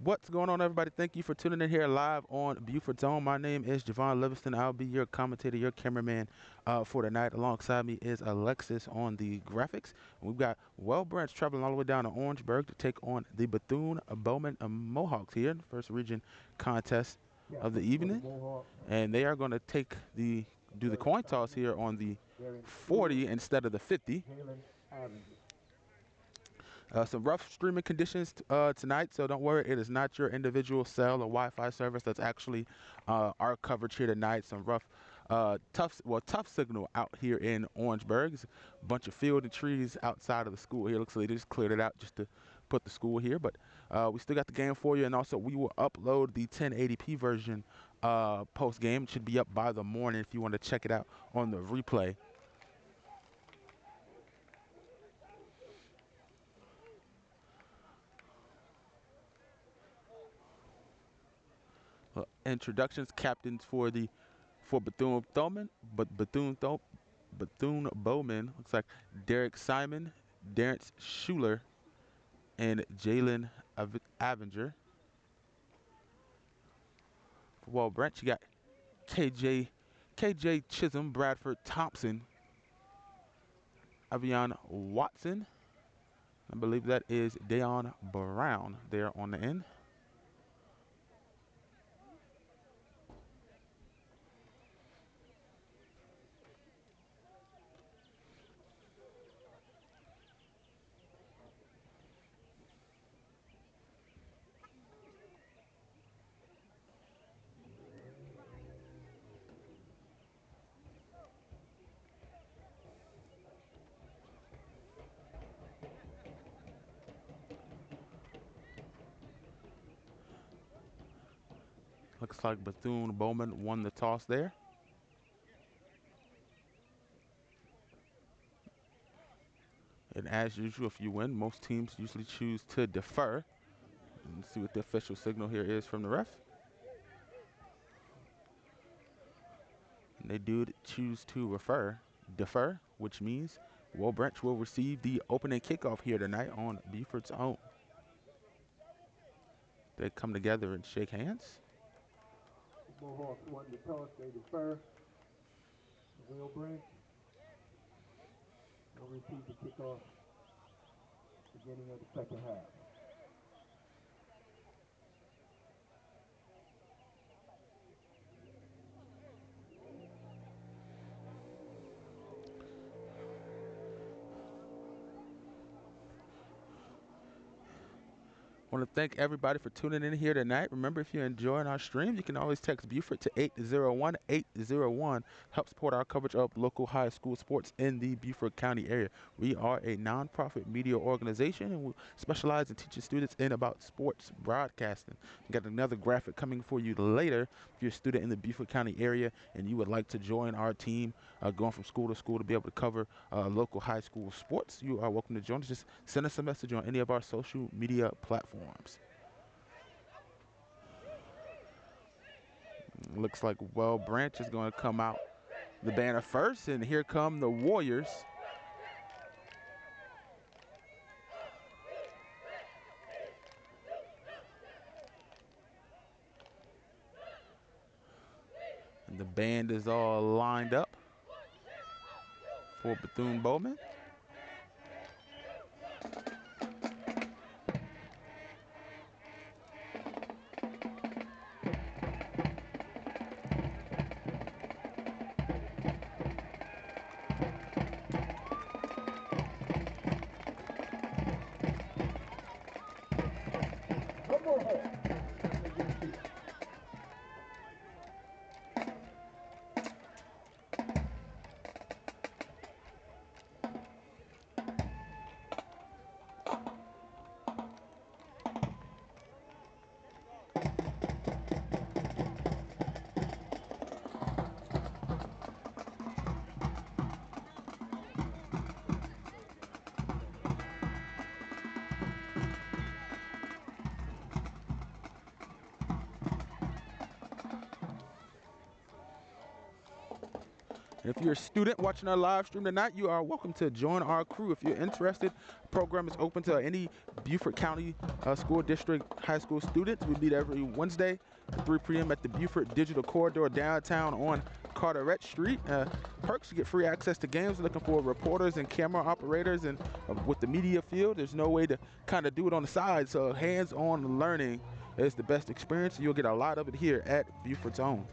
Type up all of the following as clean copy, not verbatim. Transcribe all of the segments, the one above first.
What's going on, everybody? Thank you for tuning in here live on Beaufort Zone. My name is Javon Livingston. I'll be your commentator, your cameraman for tonight. Alongside me is Alexis on the graphics. We've got Well Branch traveling all the way down to Orangeburg to take on the Bethune-Bowman Mohawks here in the first region contest of the evening. And they are going to do the coin toss here on the 40 instead of the 50. Some rough streaming conditions tonight, so don't worry. It is not your individual cell or Wi-Fi service. That's actually our coverage here tonight. Some rough, tough signal out here in Orangeburg. It's a bunch of field and trees outside of the school here. Looks like they just cleared it out just to put the school here, but we still got the game for you, and also we will upload the 1080p version post game. It should be up by the morning if you want to check it out on the replay. Introductions, captains for Bethune-Bowman, Bethune-Bowman looks like Derek Simon, Darrence Schuler, and Jalen Avenger. For Wall Branch, you got KJ Chisholm, Bradford Thompson, Avion Watson. I believe that is Dayon Brown there on the end. Looks like Bethune-Bowman won the toss there. And as usual, if you win, most teams usually choose to defer. Let's see what the official signal here is from the ref. And they do choose to defer, which means Well Branch will receive the opening kickoff here tonight on Beaufort's own. They come together and shake hands. Mohawks won the toss, they defer. Will Branch will receive the kickoff beginning of the second half. I want to thank everybody for tuning in here tonight. Remember, if you're enjoying our stream, you can always text Beaufort to 801-801. Help support our coverage of local high school sports in the Beaufort County area. We are a nonprofit media organization, and we specialize in teaching students in about sports broadcasting. We got another graphic coming for you later. If you're a student in the Beaufort County area and you would like to join our team, going from school to school to be able to cover local high school sports, you are welcome to join us. Just send us a message on any of our social media platforms. Looks like Well Branch is going to come out the banner first, and here come the Warriors. And the band is all lined up for Bethune-Bowman. And if you're a student watching our live stream tonight, you are welcome to join our crew. If you're interested, the program is open to any Beaufort County School District high school students. We meet every Wednesday at 3 p.m. at the Beaufort Digital Corridor downtown on Carteret Street. Perks, you get free access to games. Looking for reporters and camera operators, and with the media field, there's no way to kind of do it on the side. So hands-on learning is the best experience. You'll get a lot of it here at Beaufort's own.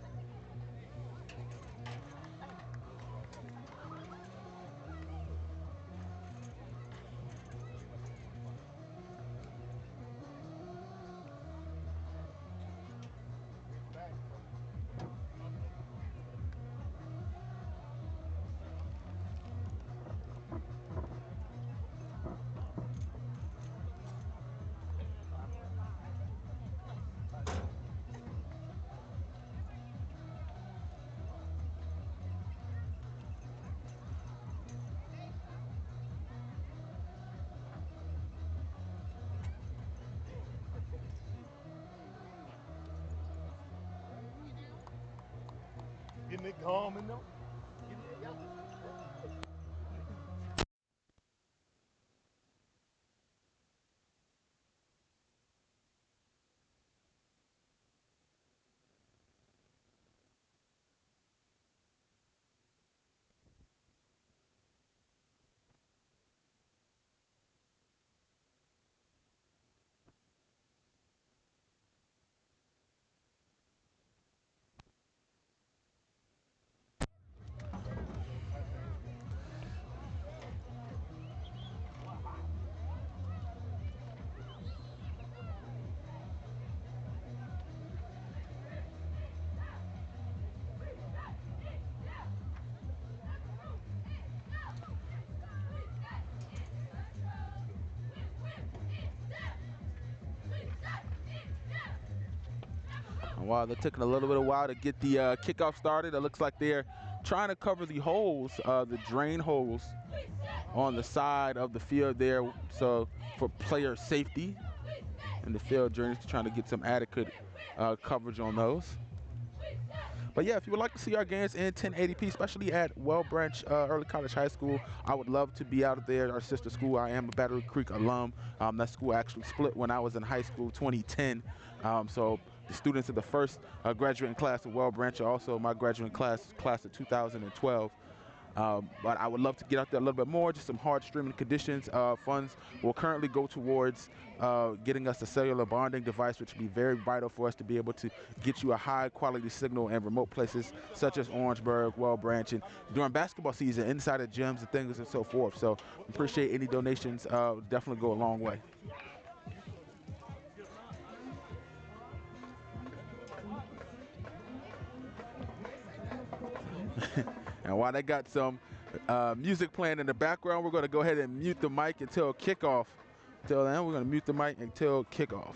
Getting it calm in them. And while they're taking a little bit of while to get the kickoff started, it looks like they're trying to cover the holes, the drain holes on the side of the field there, so for player safety and the field drainage, trying to get some adequate coverage on those. But yeah, if you would like to see our games in 1080p, especially at Well Branch Early College High School, I would love to be out there. Our sister school. I am a Battery Creek alum. That school actually split when I was in high school, 2010. So the students of the first graduating class of Well Branch are also my graduating class of 2012. But I would love to get out there a little bit more, just some hard streaming conditions. Funds will currently go towards getting us a cellular bonding device, which would be very vital for us to be able to get you a high quality signal in remote places such as Orangeburg, Well Branch, and during basketball season, inside of gyms and things and so forth. So appreciate any donations, definitely go a long way. And while they got some music playing in the background, we're going to go ahead and mute the mic until kickoff. Until then, we're going to mute the mic until kickoff.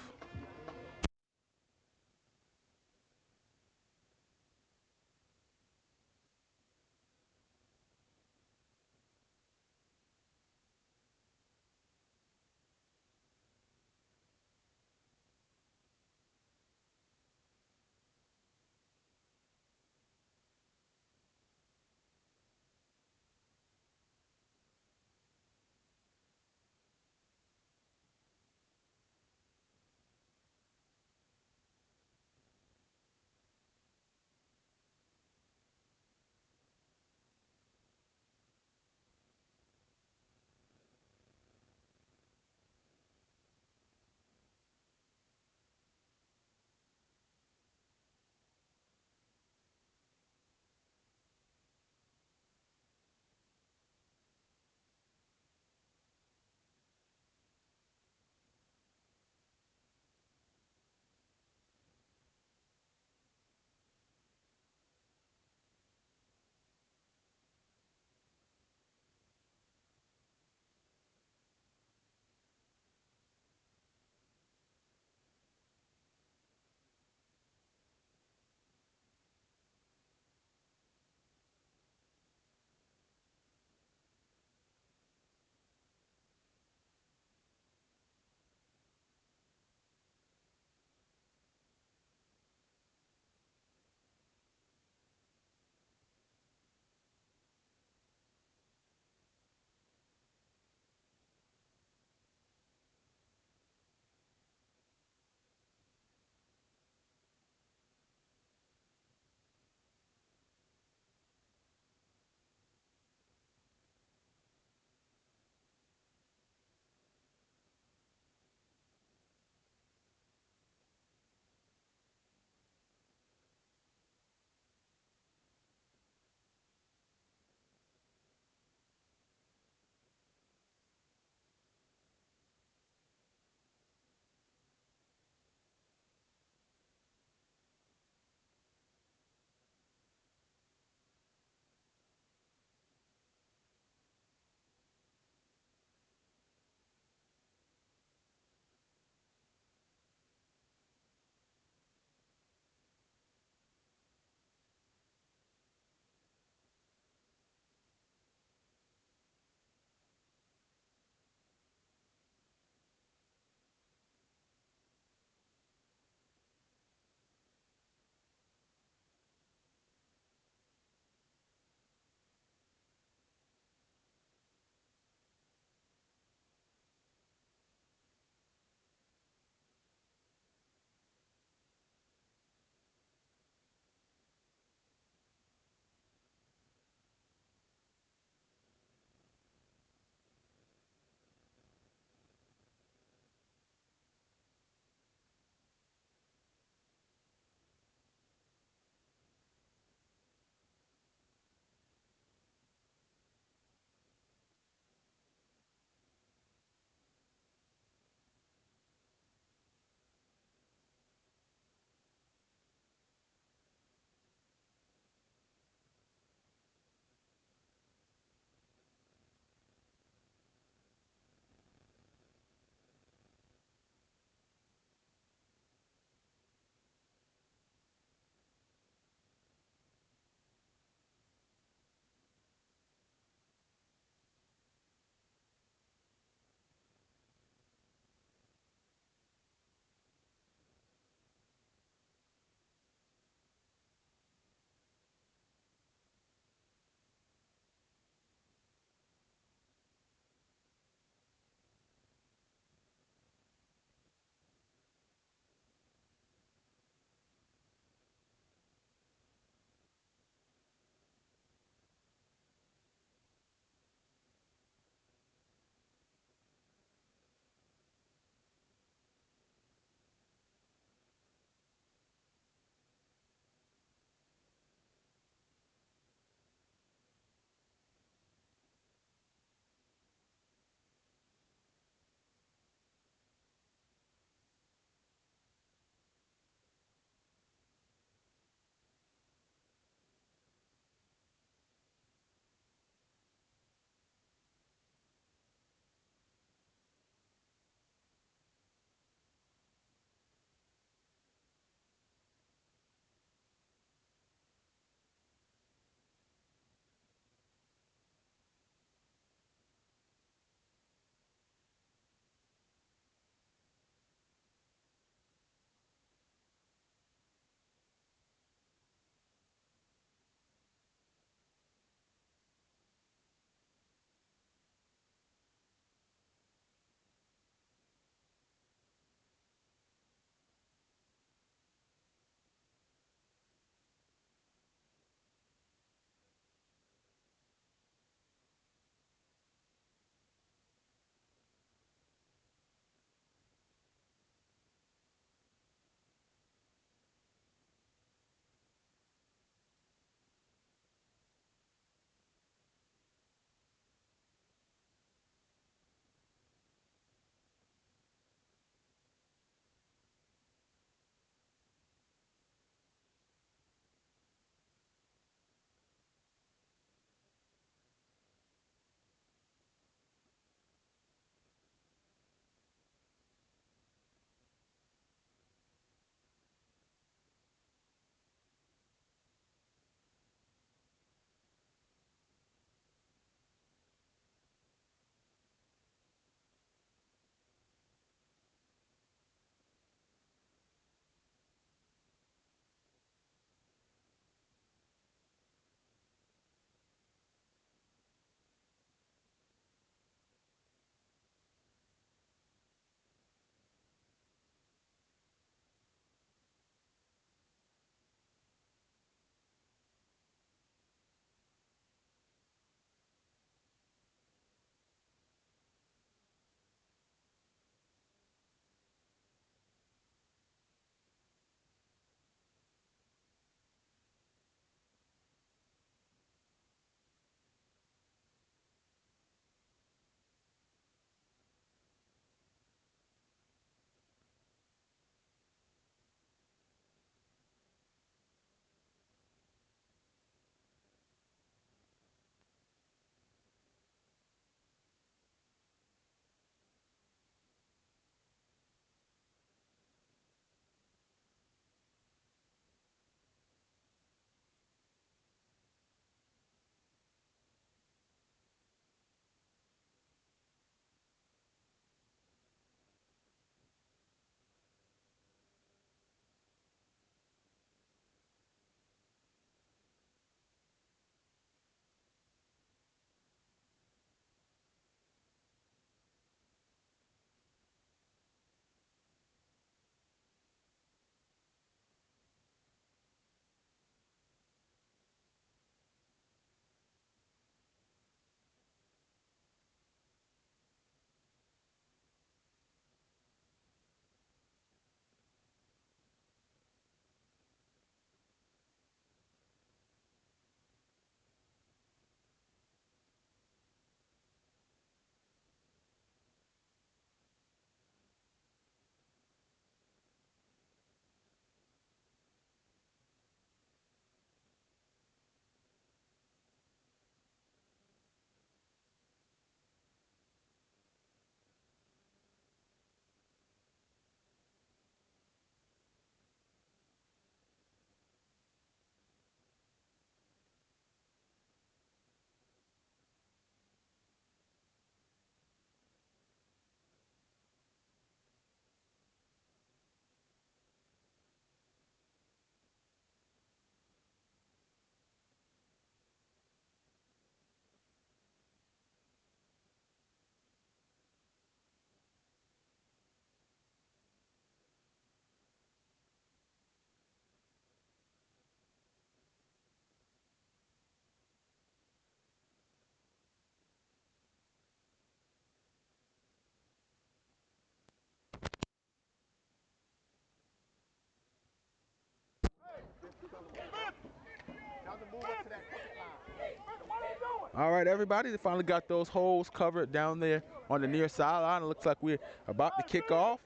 All right, everybody, they finally got those holes covered down there on the near sideline. It looks like we're about to kick off.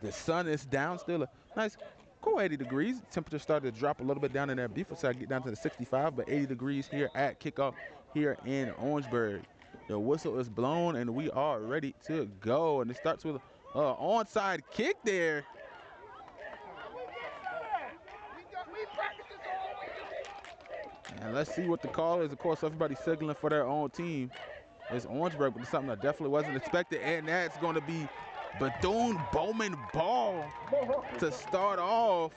The sun is down, still a nice cool 80 degrees. Temperature started to drop a little bit down in there. Beaufort side get down to the 65, but 80 degrees here at kickoff here in Orangeburg. The whistle is blown, and we are ready to go. And it starts with an onside kick there. And let's see what the call is. Of course, everybody's signaling for their own team. It's Orangeburg, but it's something that definitely wasn't expected, and that's going to be Bethune-Bowman ball to start off.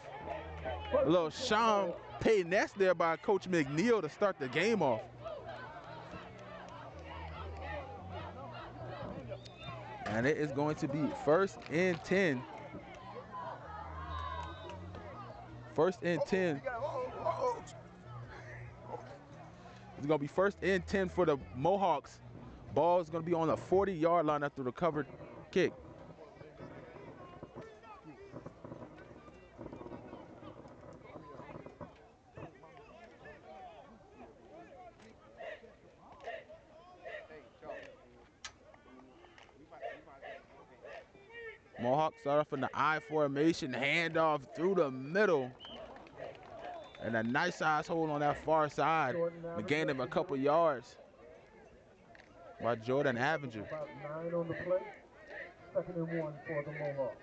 A little Sean Payness there by Coach McNeil to start the game off. And it is going to be 1st and 10. 1st and 10. It's going to be 1st and 10 for the Mohawks. Ball is going to be on the 40-yard line after the covered kick. Mohawks start off in the I formation, handoff through the middle. And a nice size hold on that far side. The gain of a couple yards by Jordan Avenger. About 9 on the play. 2nd and 1 for the Mohawks.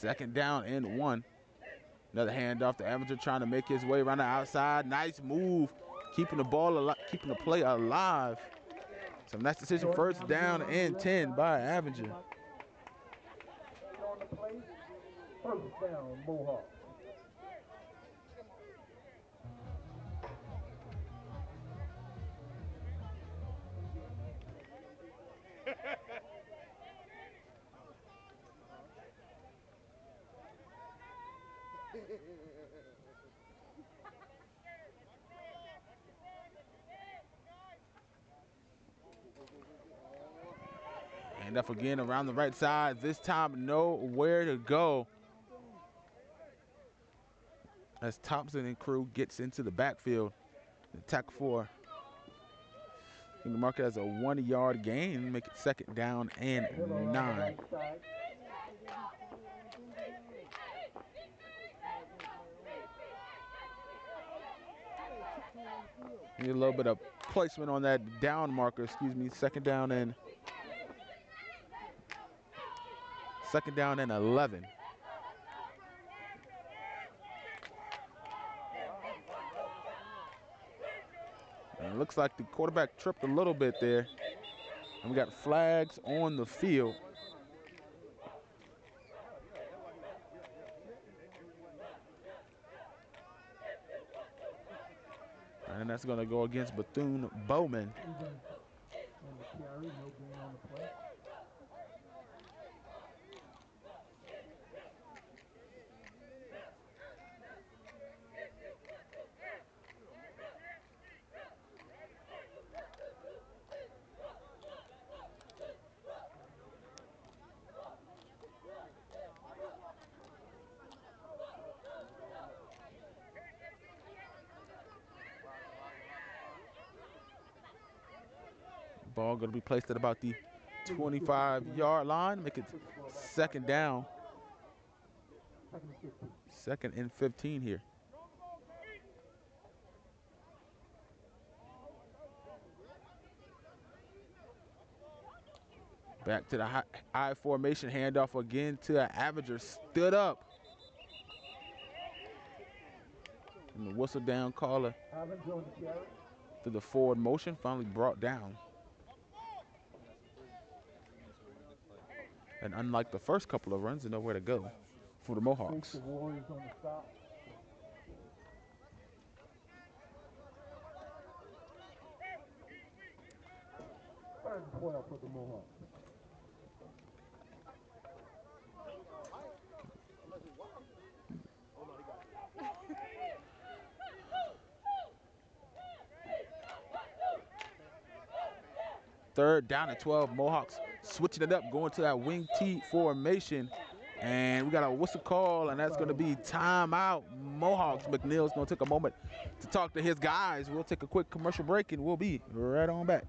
2nd down and 1. Another handoff to Avenger trying to make his way around the outside. Nice move, keeping the ball alive, keeping the play alive. So nice decision. 1st down and 10 by Avenger. On the play. 1st down, Mohawks. Handoff again around the right side. This time nowhere to go. As Thompson and crew gets into the backfield. Attack 4. You can mark it as a 1-yard gain, make it 2nd down and 9. Need a little bit of placement on that down marker, 2nd down and 11. And it looks like the quarterback tripped a little bit there. And we got flags on the field. And that's going to go against Bethune-Bowman. On the carry, no gain on the play. Ball going to be placed at about the 25-yard line. Make it 2nd down. 2nd and 15 here. Back to the I formation, handoff again to Avenger. Stood up. And the whistle down caller to the forward motion, finally brought down. And unlike the first couple of runs, there's nowhere to go for the Mohawks. The Warriors on the stop. Third and 12 for the Mohawks. Third down and 12. Mohawks switching it up, going to that wing T formation. And we got a whistle call, and that's going to be timeout. Mohawks. McNeil's going to take a moment to talk to his guys. We'll take a quick commercial break, and we'll be right on back.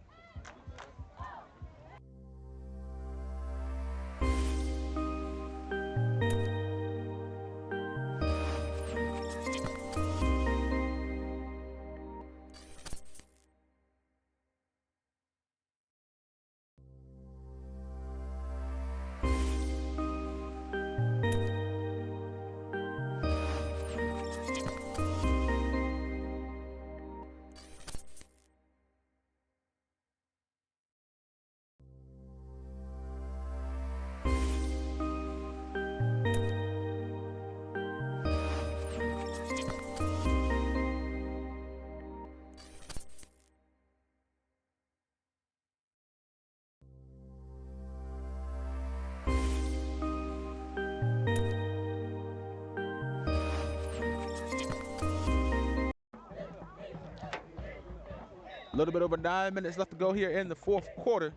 A little bit over 9 minutes left to go here in the fourth quarter.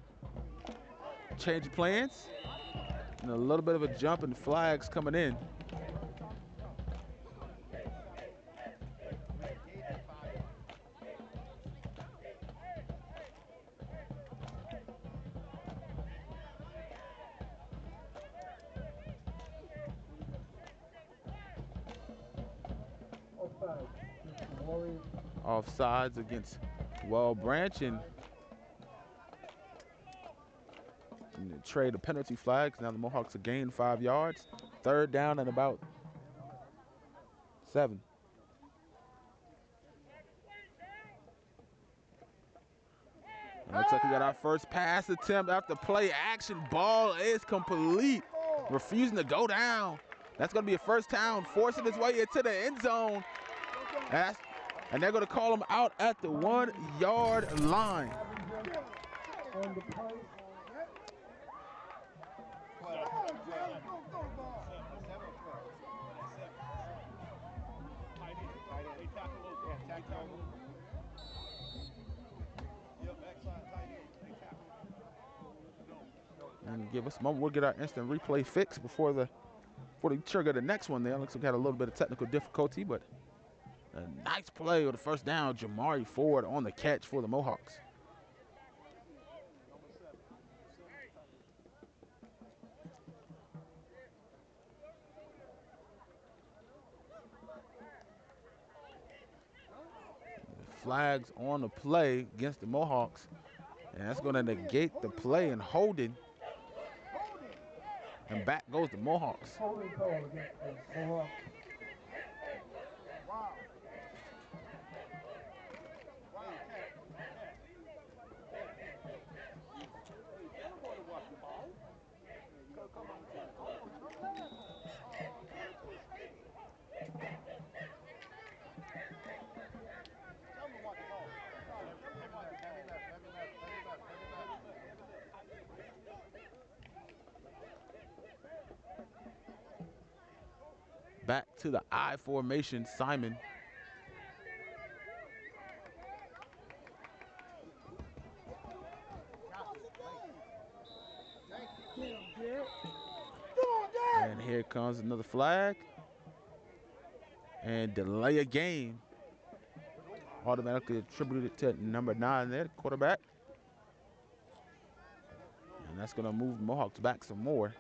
Change of plans. And a little bit of a jump and flags coming in. Offsides against Well Branch, and trade of penalty flags. Now the Mohawks have gained 5 yards. Third down and about 7. And looks like we got our first pass attempt after play action. Ball is complete. Refusing to go down. That's going to be a first down, forcing its way into the end zone. And they're going to call him out at the 1 yard line. And give us a moment. We'll get our instant replay fix before they trigger the next one there. Looks like we had a little bit of technical difficulty, but a nice play with the first down. Jamari Ford on the catch for the Mohawks. Flags on the play against the Mohawks, and that's going to negate the play and holding. And back goes the Mohawks. Holding call against the Mohawks. Back to the I formation, Simon. And here comes another flag. And delay a game. Automatically attributed to number 9 there, the quarterback. And that's going to move the Mohawks back some more.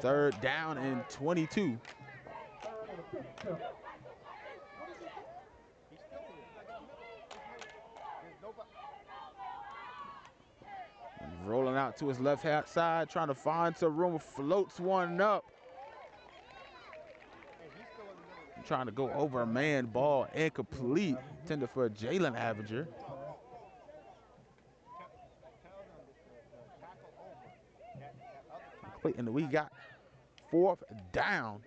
Third down and 22. Rolling out to his left hand side, trying to find some room, floats one up. Trying to go over a man, ball incomplete, intended for Jalen Avenger. And we got 4th down.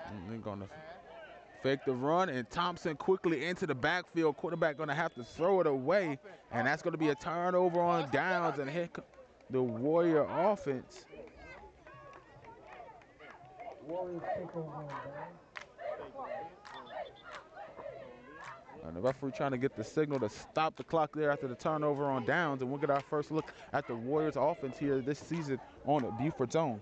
And they're going to fake the run, and Thompson quickly into the backfield. Quarterback going to have to throw it away, and that's going to be a turnover on downs, and hit the Warrior offense. Warriors take over on down. And the referee trying to get the signal to stop the clock there after the turnover on downs, and we'll get our first look at the Warriors offense here this season on Beaufort's own.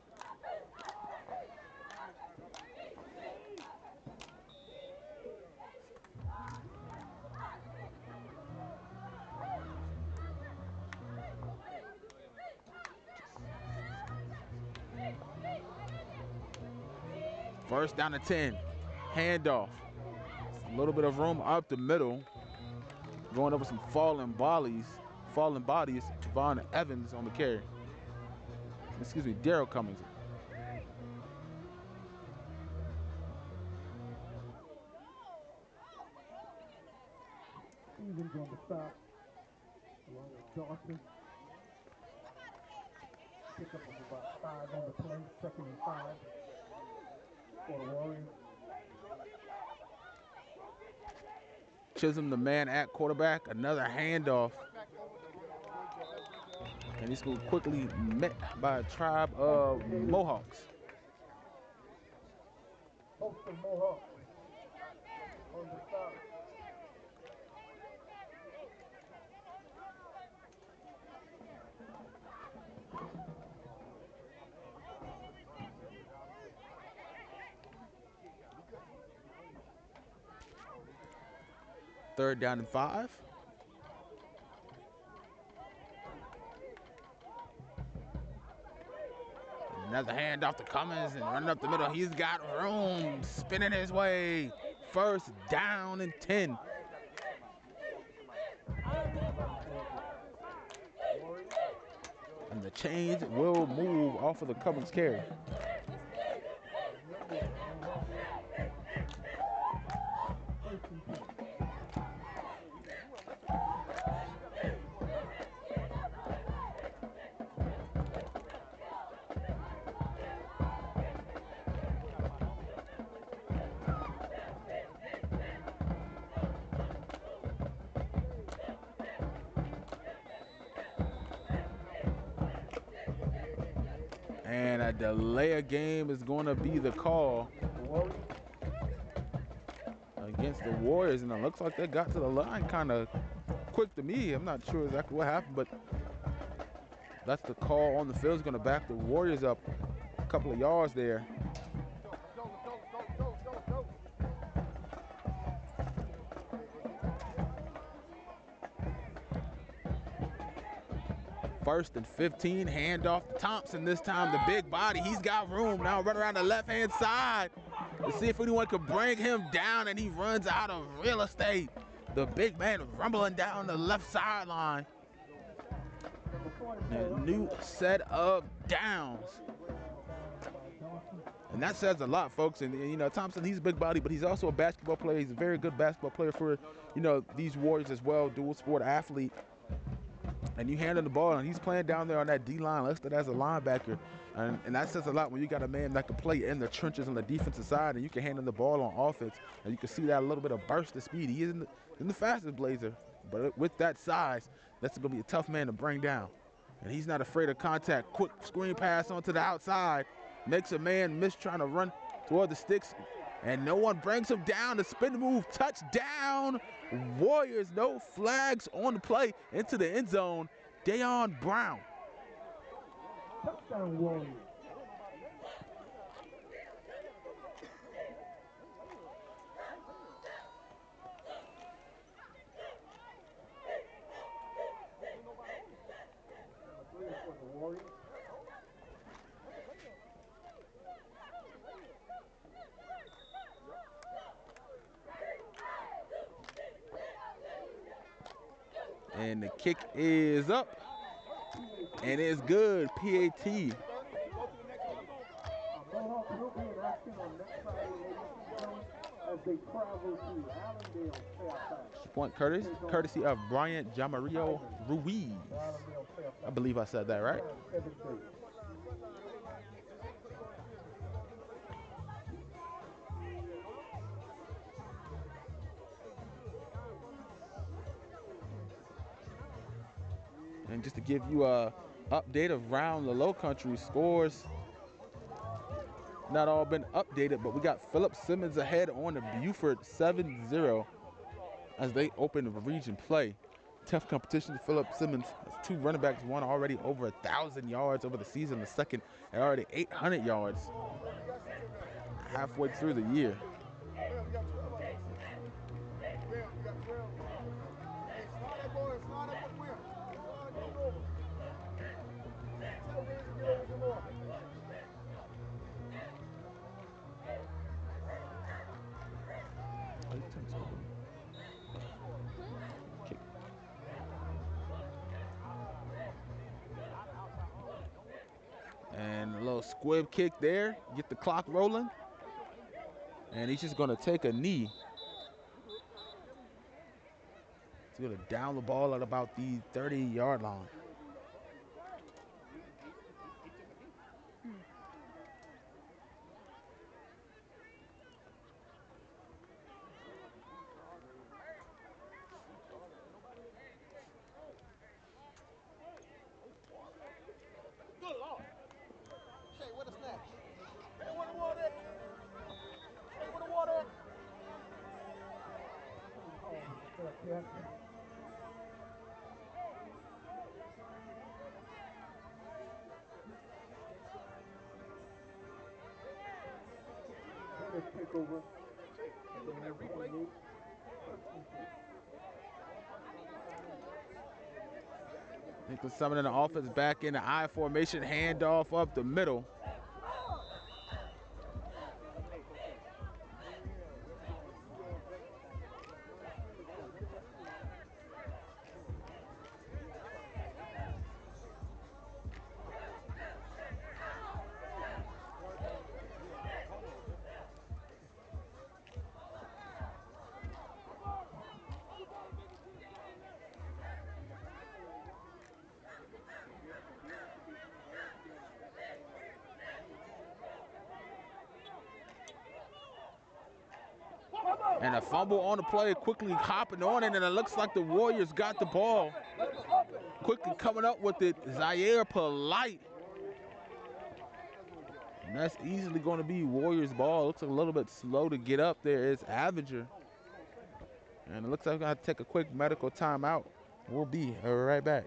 First down to 10. Handoff. A little bit of room up the middle. Going over some fallen bodies. Vaughn Evans on the carry. Excuse me, Daryl Cummings. Stevens on the stop. Along with Dawson. Pick up of about 5 on the play. 2nd and 5 for the Warriors. Chisholm, the man at quarterback. Another handoff. And he's going to quickly met by a tribe of Mohawks. Host of Mohawks on the stop. Third down and 5. Another handoff to Cummins and running up the middle. He's got room, spinning his way. First down and 10. And the chains will move off of the Cummins carry. And a delay of game is going to be the call against the Warriors. And it looks like they got to the line kind of quick to me. I'm not sure exactly what happened, but that's the call on the field. Is going to back the Warriors up a couple of yards there. First and 15, handoff to Thompson this time, the big body. He's got room now, run around the left-hand side to see if anyone could bring him down, and he runs out of real estate. The big man rumbling down the left sideline. And a new set of downs. And that says a lot, folks. And, you know, Thompson, he's a big body, but he's also a basketball player. He's a very good basketball player for, you know, these Warriors as well, dual sport athlete. And you hand him the ball, and he's playing down there on that D-line listed as a linebacker. And that says a lot when you got a man that can play in the trenches on the defensive side, and you can hand him the ball on offense, and you can see that little bit of burst of speed. He isn't the fastest blazer, but with that size, that's going to be a tough man to bring down. And he's not afraid of contact. Quick screen pass onto the outside. Makes a man miss trying to run toward the sticks, and no one brings him down. The spin move, touchdown. Warriors, no flags on the play, into the end zone. Dayon Brown. Touchdown Warriors. Number 3 for the Warriors. And the kick is up, and it's good. PAT. Mohawks will be in action on next Friday, ladies and gentlemen, as they travel to Allendale Fairfax. Point courtesy of Bryant Jamarillo Ruiz. I believe I said that right. just to give you a update around the low country scores. Not all been updated, but we got Philip Simmons ahead on the Beaufort 7-0 as they open the region play. Tough competition. Philip Simmons has 2 running backs, one already over 1,000 yards over the season, the second at already 800 yards halfway through the year. Kick. And a little squib kick there, get the clock rolling. And he's just gonna take a knee. He's gonna down the ball at about the 30-yard line. Takeover. Nicholas summoning the offense back in the I formation, handoff up the middle. And a fumble on the play, quickly hopping on it, and it looks like the Warriors got the ball. Quickly coming up with it, Zaire Polite. And that's easily going to be Warriors ball. Looks like a little bit slow to get up there is Avenger. And it looks like we're going to take a quick medical timeout. We'll be right back.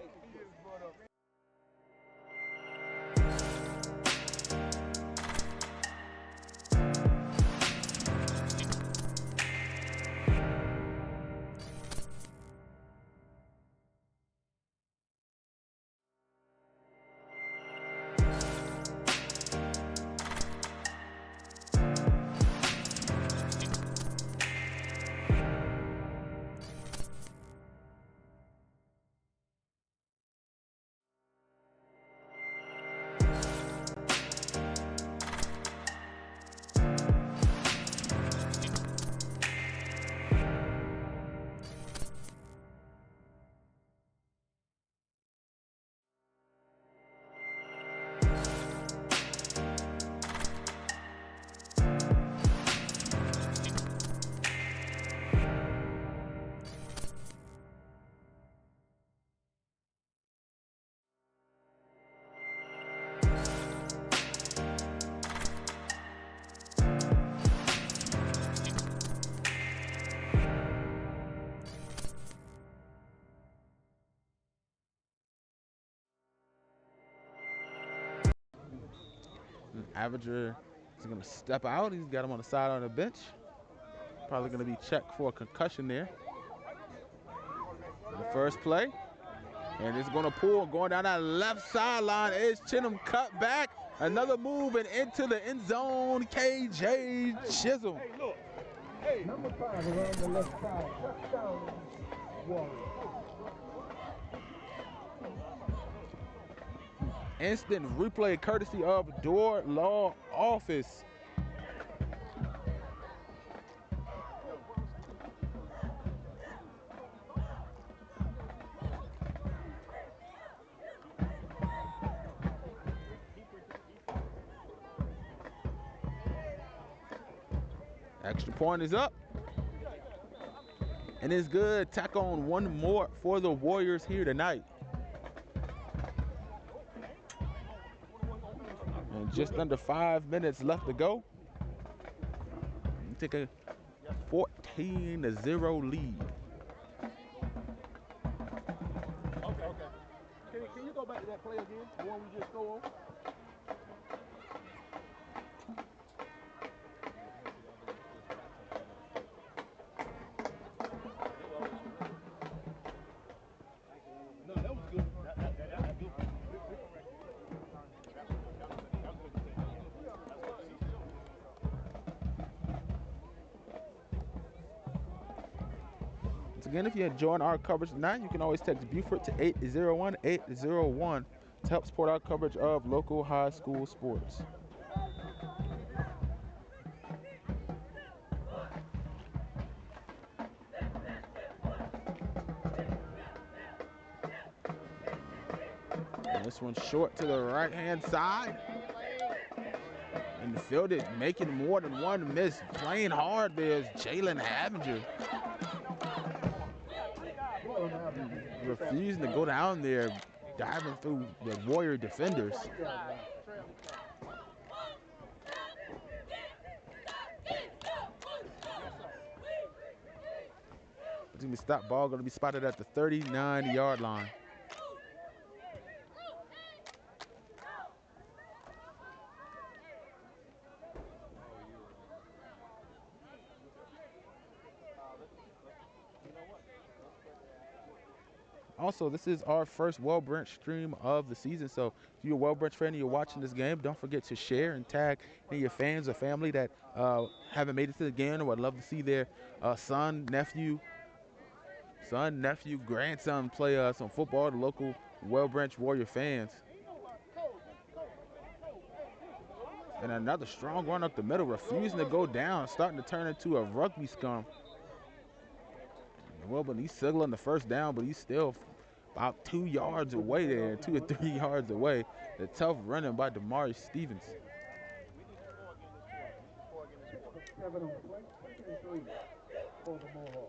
Avenger is going to step out. He's got him on the side on the bench. Probably going to be checked for a concussion there. The first play. And it's going to pull, going down that left sideline is Chinham, cut back. Another move and into the end zone, KJ Chisholm. Hey, look. Hey. Number 5 around the left side. Touchdown, Warriors. Instant replay courtesy of Door Law Office. Extra point is up. And it's good. Tack on one more for the Warriors here tonight. Just under 5 minutes left to go. Take a 14-0 lead. Okay. Can you go back to that play again? The one we just scored on? No, that was good. That good. Once again, if you're enjoying our coverage tonight, you can always text Beaufort to 801-801 to help support our coverage of local high school sports. And this one's short to the right-hand side. And the field is making more than one miss. Playing hard there's Jalen Havinger. Refusing to go down there, diving through the Warrior defenders. It's going to be stop ball, going to be spotted at the 39-yard line. Also, this is our first Well Branch stream of the season, so if you're a Well Branch fan and you're watching this game, don't forget to share and tag any of your fans or family that haven't made it to the game or would love to see their son, nephew, grandson play some football, the local Well Branch Warrior fans. And another strong run up the middle, refusing to go down, starting to turn into a rugby scum. Well, but he's signaling the first down, but he's still about 2 yards away there, 2 or 3 yards away. The tough running by Damari Stevens.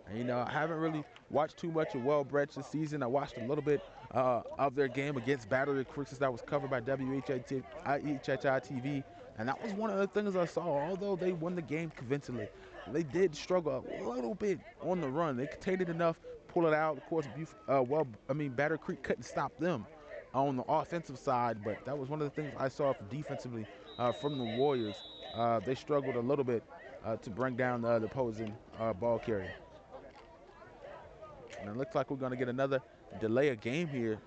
And, you know, I haven't really watched too much of Well Branch this season. I watched a little bit of their game against Battery Creek that was covered by WHHI TV. And that was one of the things I saw. Although they won the game convincingly, they did struggle a little bit on the run. They contained it enough, pull it out. Of course, Battery Creek couldn't stop them on the offensive side, but that was one of the things I saw defensively from the Warriors. They struggled a little bit to bring down the opposing ball carrier. And it looks like we're going to get another delay of game here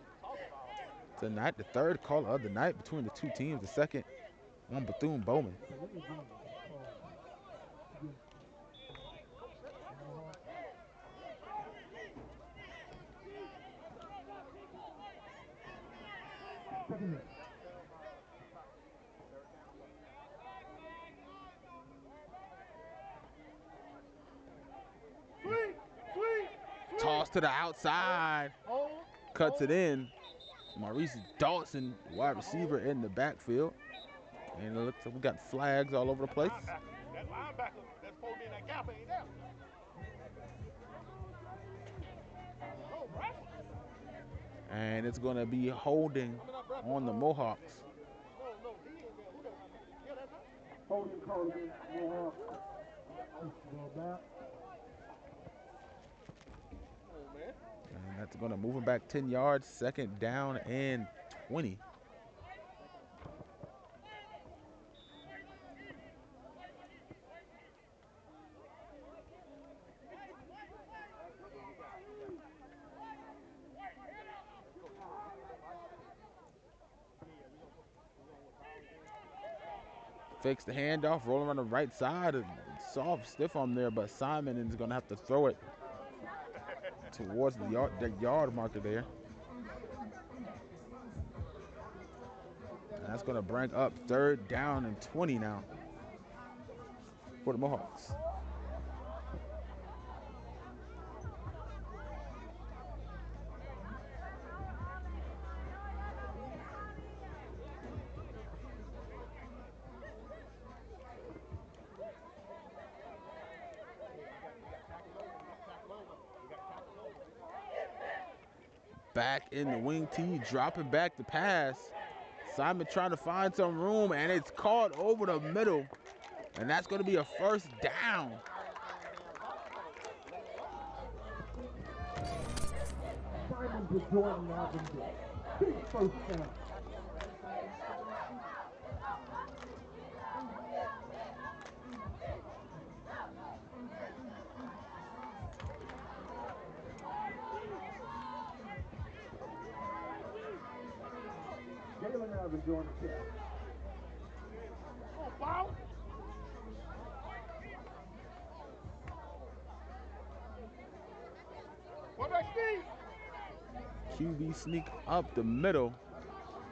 tonight. The third call of the night between the two teams. The second on Bethune-Bowman. Toss to the outside. Cuts it in. Maurice Dawson, wide receiver, in the backfield. And it looks like we got flags all over the place. That linebacker that's supposed to be in that gap ain't there. And it's going to be holding on the Mohawks. No, he ain't there. Who that? Yeah, that's not. Holding call against Mohawks. Oh, man. And that's going to move him back 10 yards. Second down and 20. Fakes the handoff, rolling on the right side. Soft, stiff on there, but Simon is going to have to throw it towards the yard marker there. And that's going to bring up third down and 20 now for the Mohawks. Back in the wing tee, dropping back the pass. Simon trying to find some room, and it's caught over the middle. And that's going to be a first down. Simon to Jordan Avondale. Big first down. Jalen Alvin joined the catch. Oh, wow. QB sneak up the middle,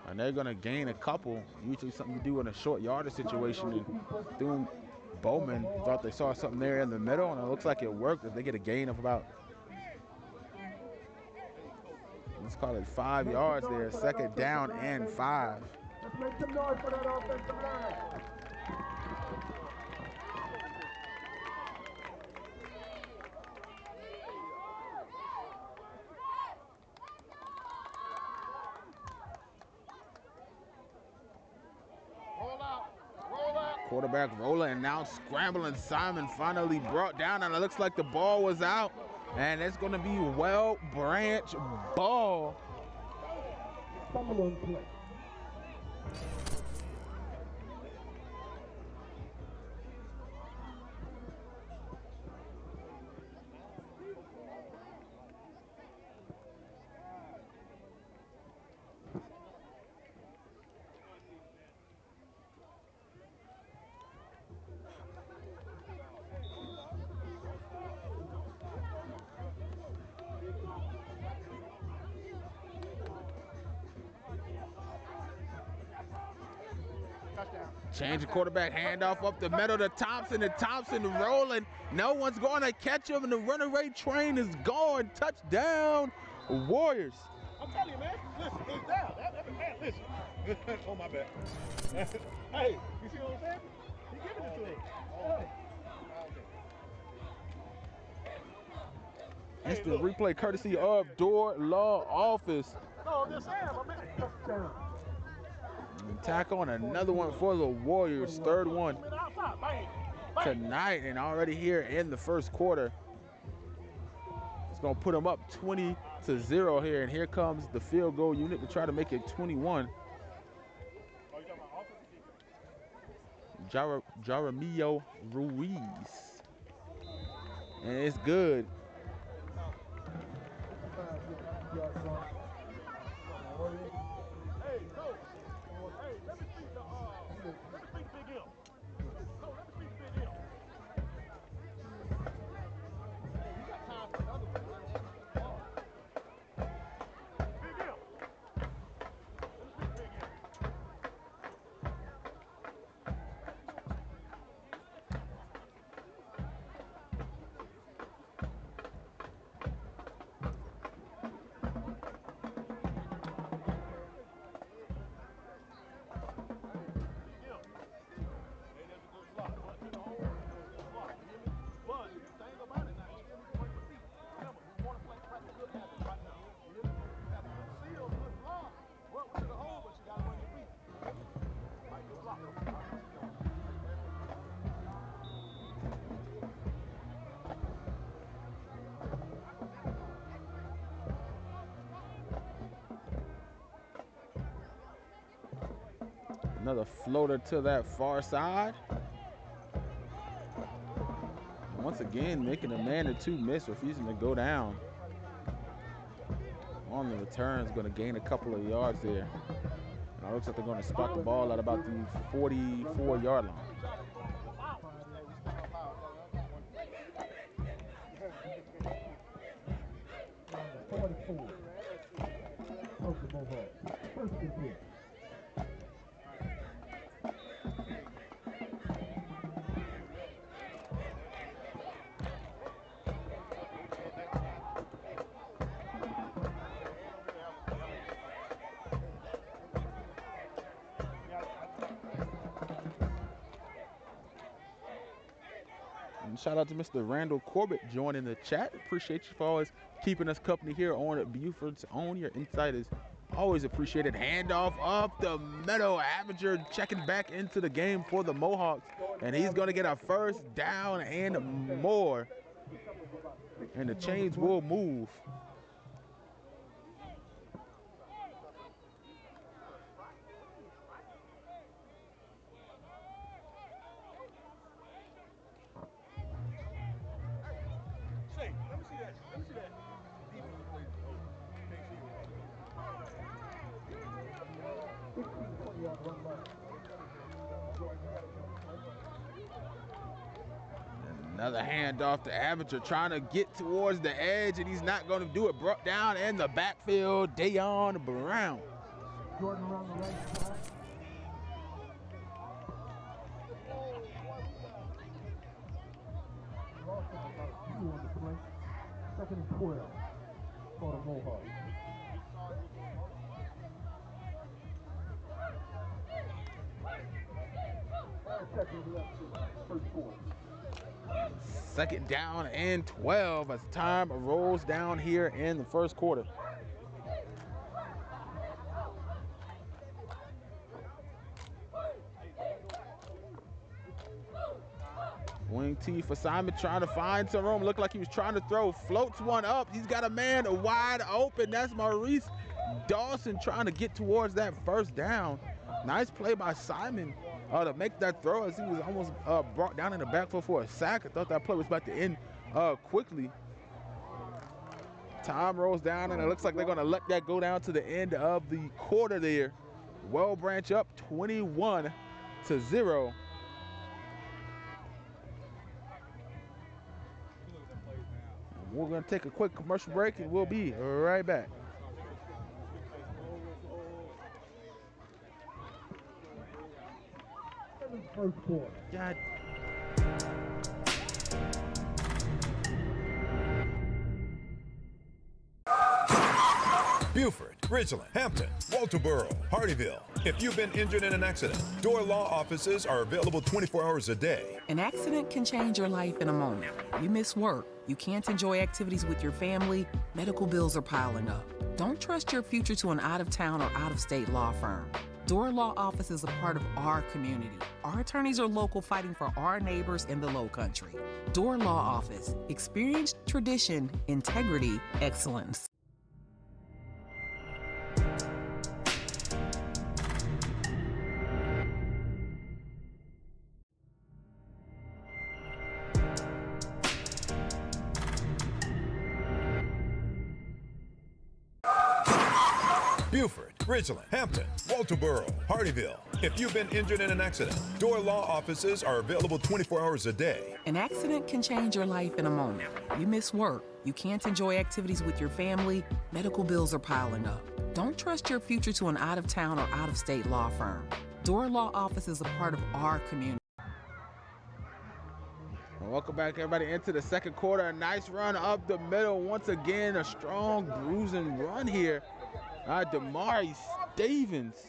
and they're going to gain a couple. Usually something you do in a short yardage situation. And Bethune-Bowman thought they saw something there in the middle, and it looks like it worked. If they get a gain of about, let's call it 5 yards there, second down and 5. Let's make some noise for that offensive line. Quarterback rolling and now scrambling. Simon finally brought down, and it looks like the ball was out. And it's going to be Well Branch ball. Fumbling play. Change the quarterback, handoff up the middle to Thompson, and Thompson rolling. No one's going to catch him, and the runaway train is gone. Touchdown, Warriors. I'm telling you, man. Listen, it's down. Man, listen. Oh, my bad. Hey, you see what I'm saying? He giving it to him. Instant replay courtesy of Door Law Office. No, I'm just saying, my man. Touchdown. Tackle on another one for the Warriors. Third one tonight, and already here in the first quarter. It's going to put them up 20-0 here, and here comes the field goal unit to try to make it 21. Jaramillo Ruiz. And it's good. Hey, coach. Hey, let me speak to Big M. No, let me speak to Big M. You got time for another one. Big M. Let me speak to Big M. Another floater to that far side. Once again, making a man or two miss, refusing to go down. On the return is going to gain a couple of yards there. And it looks like they're going to spot the ball at about the 44-yard line. Number 44. Coach the Mohawk. First and 10. And shout out to Mr. Randall Corbett joining the chat. Appreciate you for always keeping us company here on Beaufort's Own Your Insiders Always appreciated. Handoff up the middle. Avenger checking back into the game for the Mohawks. And he's going to get a first down and more. And the chains will move. Say, let me see that. Let me see that. Defense plays. Oh, can't see it. 15, 20-yard run back. Another handoff to Avenger trying to get towards the edge, and he's not going to do it. Brought down in the backfield, Dayon Brown. Jordan around the right side. Loss of about 2 on the play. 2nd and 12 for the Mohawks. First quarter. 2nd down and 12 as time rolls down here in the first quarter. Wing T for Simon trying to find some room. Looked like he was trying to throw. Floats one up. He's got a man wide open. That's Maurice Dawson trying to get towards that first down. Nice play by Simon to make that throw as he was almost brought down in the backfield for a sack. I thought that play was about to end quickly. Time rolls down, and it looks like they're going to let that go down to the end of the quarter there. Well Branch up 21-0. We're going to take a quick commercial break, and we'll be right back. First quarter. God. Beaufort, Ridgeland, Hampton, Walterboro, Hardyville. If you've been injured in an accident, Door Law offices are available 24 hours a day. An accident can change your life in a moment. You miss work, you can't enjoy activities with your family, medical bills are piling up. Don't trust your future to an out-of-town or out-of-state law firm. Door Law office is a part of our community. Our attorneys are local, fighting for our neighbors in the Low Country. Door Law office, experience, tradition, integrity, excellence. Beaufort, Ridgeland, Hampton, Walterboro, Hardyville. If you've been injured in an accident, Door Law offices are available 24 hours a day. An accident can change your life in a moment. You miss work, you can't enjoy activities with your family, medical bills are piling up. Don't trust your future to an out-of-town or out-of-state law firm. Door Law office is a part of our community. Welcome back, everybody, into the second quarter. A nice run up the middle. Once again, a strong bruising run here. Damari Stevens.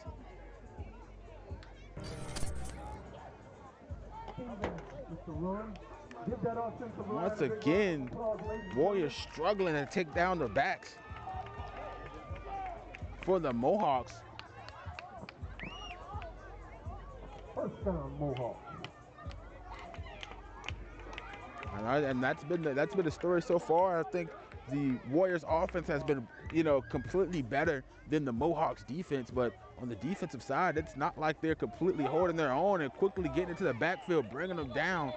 Once again, Warriors struggling to take down the backs for the Mohawks. First down, Mohawks. And that's been the story so far. I think the Warriors offense has been, completely better than the Mohawks defense, but on the defensive side, it's not like they're completely holding their own and quickly getting into the backfield, bringing them down.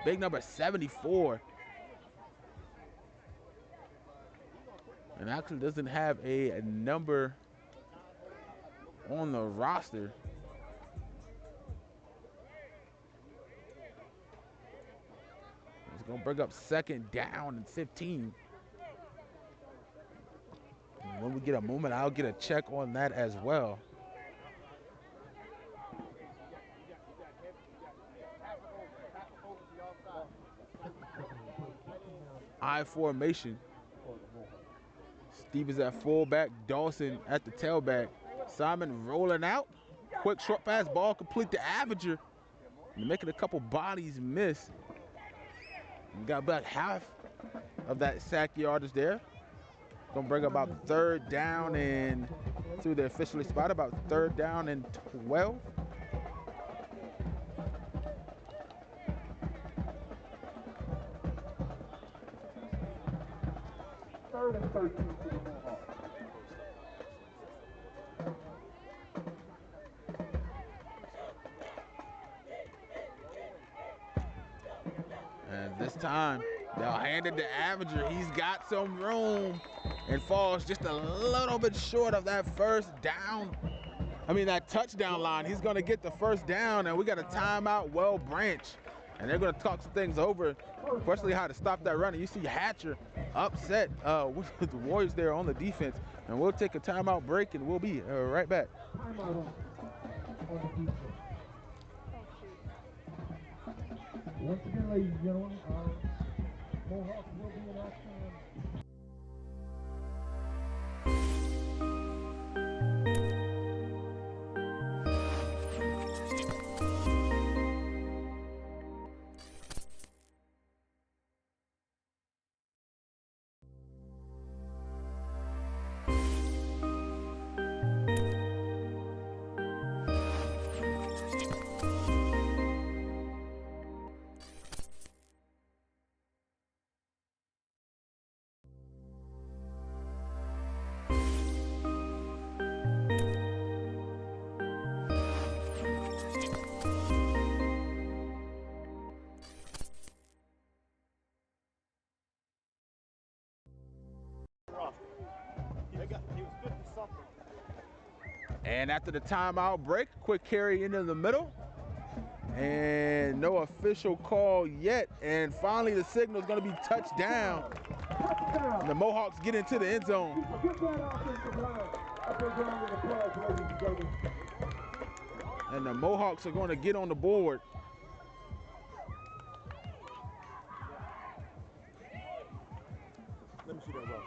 Big number 74. And actually doesn't have a number on the roster. It's gonna bring up 2nd down and 15. And when we get a moment, I'll get a check on that as well. I formation. Stevens at fullback, Dawson at the tailback. Simon rolling out. Quick short pass, ball complete to Avenger. Making a couple bodies miss. We got about half of that sack yardage there. Gonna bring about 3rd down and See where they officially spot about 3rd down and 12. Third and 13 for the Mohawks. And this time, they'll hand it to Avenger. He's got some room and falls just a little bit short of that first down. That touchdown line. He's going to get the first down, and we got a timeout, Well Branch. And they're going to talk some things over, especially how to stop that run. And you see Hatcher upset with the Warriors there on the defense. And we'll take a timeout break, and we'll be right back. Timeout on the defense. Once again, ladies and gentlemen, Mohawks will be in action. And after the timeout break, quick carry into the middle. And no official call yet. And finally, the signal is going to be touchdown. And the Mohawks get into the end zone. Give that offensive line up and down with the play, ladies and gentlemen. And the Mohawks are going to get on the board. Let me see that route.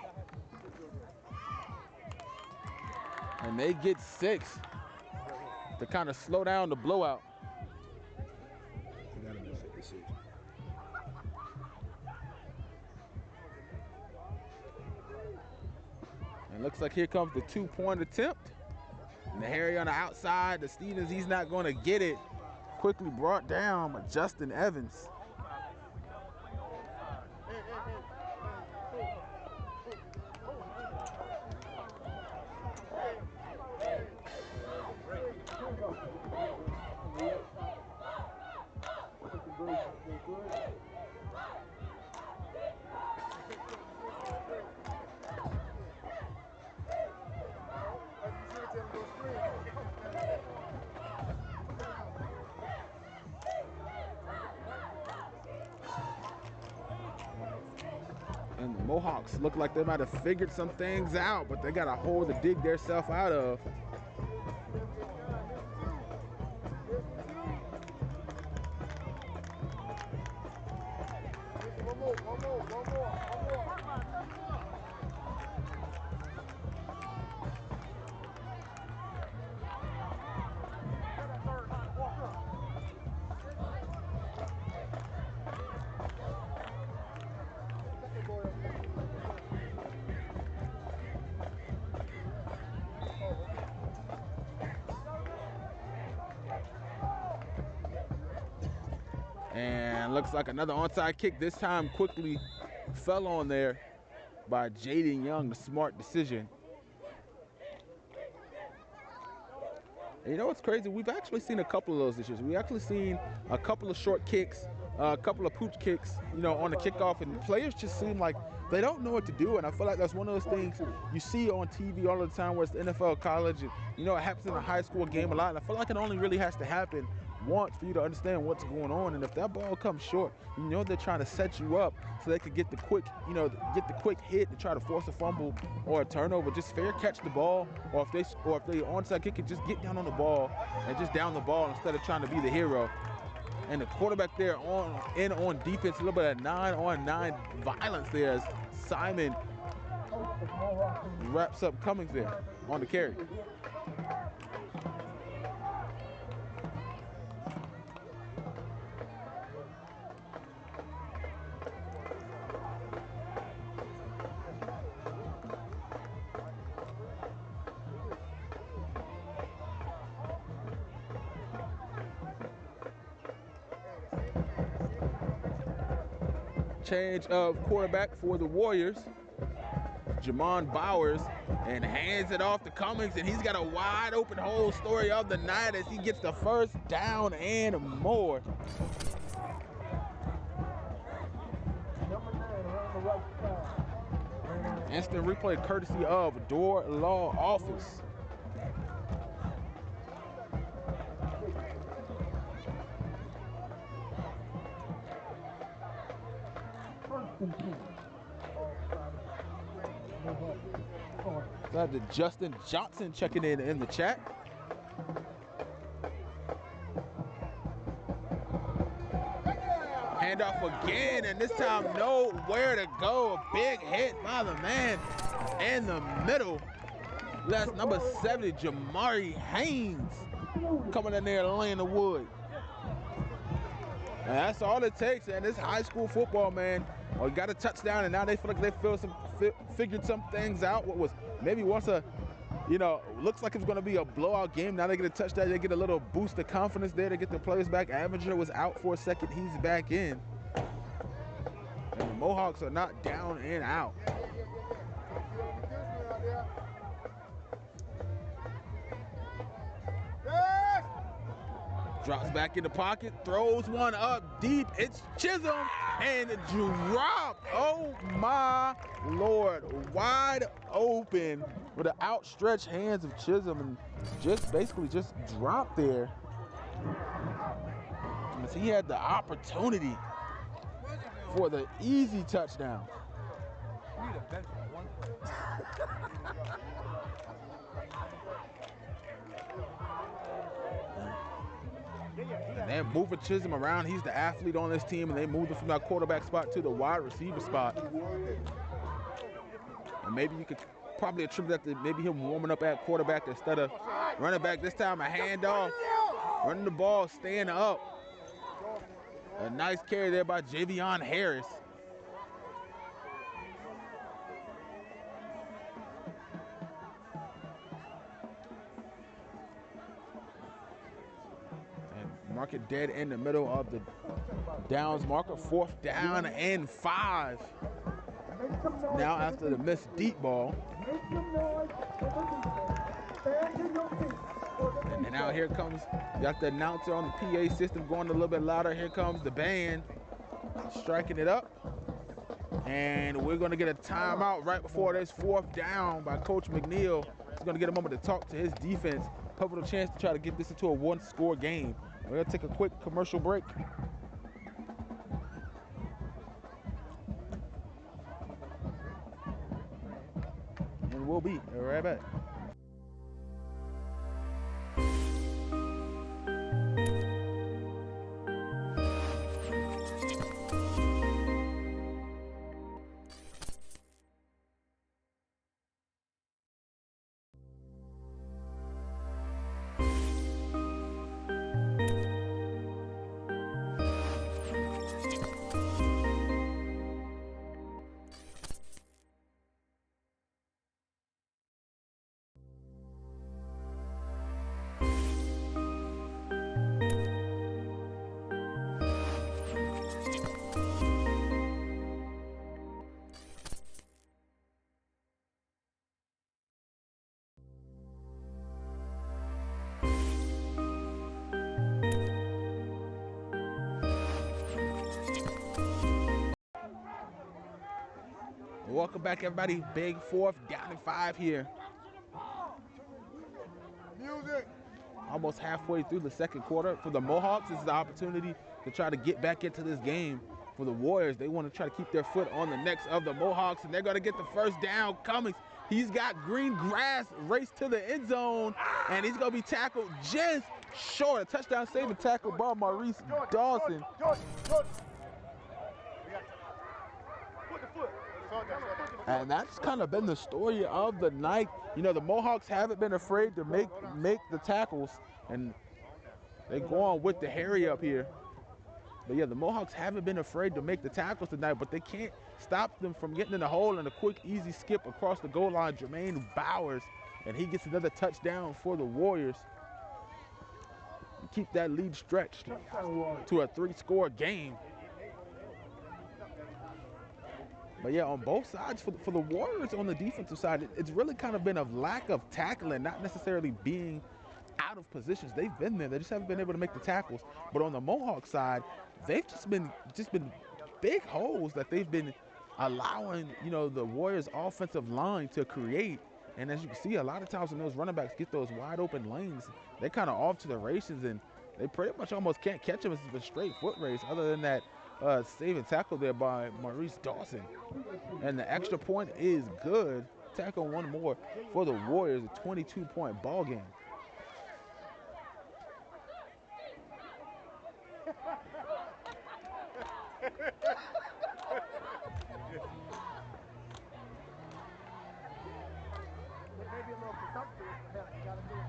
And they get 6 to kind of slow down the blowout. And looks like here comes the 2-point attempt. And the Harry on the outside, the Stevens, he's not going to get it. Quickly brought down by Justin Evans. And the Mohawks look like they might have figured some things out, but they got a hole to dig themselves out of. And looks like another onside kick. This time quickly fell on there by Jaden Young, the smart decision. And you know what's crazy? We've actually seen a couple of those this year. We've actually seen a couple of short kicks, a couple of pooch kicks, on the kickoff, and players just seem like they don't know what to do. And I feel like that's one of those things you see on TV all the time, where it's the NFL, college, and it happens in a high school game a lot. And I feel like it only really has to happen once for you to understand what's going on. And if that ball comes short, they're trying to set you up so they could get the quick, get the quick hit to try to force a fumble or a turnover. Just fair catch the ball, or if they onside kick it, just get down on the ball and just down the ball instead of trying to be the hero. And the quarterback there on defense, a little bit of 9-on-9 violence there as Simon wraps up Cummings there on the carry. change of quarterback for the Warriors. Jamon Bowers, and hands it off to Cummings, and he's got a wide open hole. Story of the night as he gets the first down and more. Instant replay courtesy of Door Law Office. Glad to Justin Johnson checking in the chat. Handoff again, and this time nowhere to go. A big hit by the man in the middle. That's number 70, Jamari Haynes, coming in there laying the wood. And that's all it takes, and this high school football, man. Well, got a touchdown, and now they feel like they figured some things out. What was maybe once a, looks like it's going to be a blowout game. Now they get a touchdown. They get a little boost of confidence there to get the players back. Avenger was out for a second. He's back in. And the Mohawks are not down and out. Drops back in the pocket, throws one up deep. It's Chisholm and dropped. Oh my Lord, wide open with the outstretched hands of Chisholm, and just basically just dropped there. As he had the opportunity for the easy touchdown. And they're moving Chisholm around. He's the athlete on this team, and they moved him from that quarterback spot to the wide receiver spot. And maybe you could probably attribute that to maybe him warming up at quarterback instead of running back. This time a handoff, running the ball, staying up. A nice carry there by Javion Harris. Mark it dead in the middle of the downs marker. 4th down and 5. Now after the missed deep ball. And now here comes, you got the announcer on the PA system going a little bit louder. Here comes the band striking it up. And we're going to get a timeout right before this 4th down by Coach McNeil. He's going to get a moment to talk to his defense. Pivotal chance to try to get this into a 1-score game. We're gonna take a quick commercial break. And we'll be right back. Welcome back, everybody. Big 4th down and 5 here. Music. Almost halfway through the second quarter. For the Mohawks, this is the opportunity to try to get back into this game. For the Warriors, they want to try to keep their foot on the necks of the Mohawks, and they're going to get the first down. Cummings, he's got green grass, race to the end zone, and he's going to be tackled just short. A touchdown saving tackle by Maurice Dawson. And that's kind of been the story of the night. The Mohawks haven't been afraid to make the tackles, and they go on with the hurry up here. But yeah, the Mohawks haven't been afraid to make the tackles tonight, but they can't stop them from getting in the hole, and a quick, easy skip across the goal line. Jermaine Bowers, and he gets another touchdown for the Warriors. Keep that lead stretched to a 3-score game. But yeah, on both sides for the Warriors on the defensive side, it's really kind of been a lack of tackling, not necessarily being out of positions. They've been there. They just haven't been able to make the tackles. But on the Mohawk side, they've just been big holes that they've been allowing, the Warriors offensive line to create. And as you can see, a lot of times when those running backs get those wide open lanes, they're kind of off to the races and they pretty much almost can't catch them. It's a straight foot race other than that saving tackle there by Maurice Dawson. And the extra point is good. Tackle one more for the Warriors, a 22-point ball game. Maybe a little presumptuous, perhaps you got to do it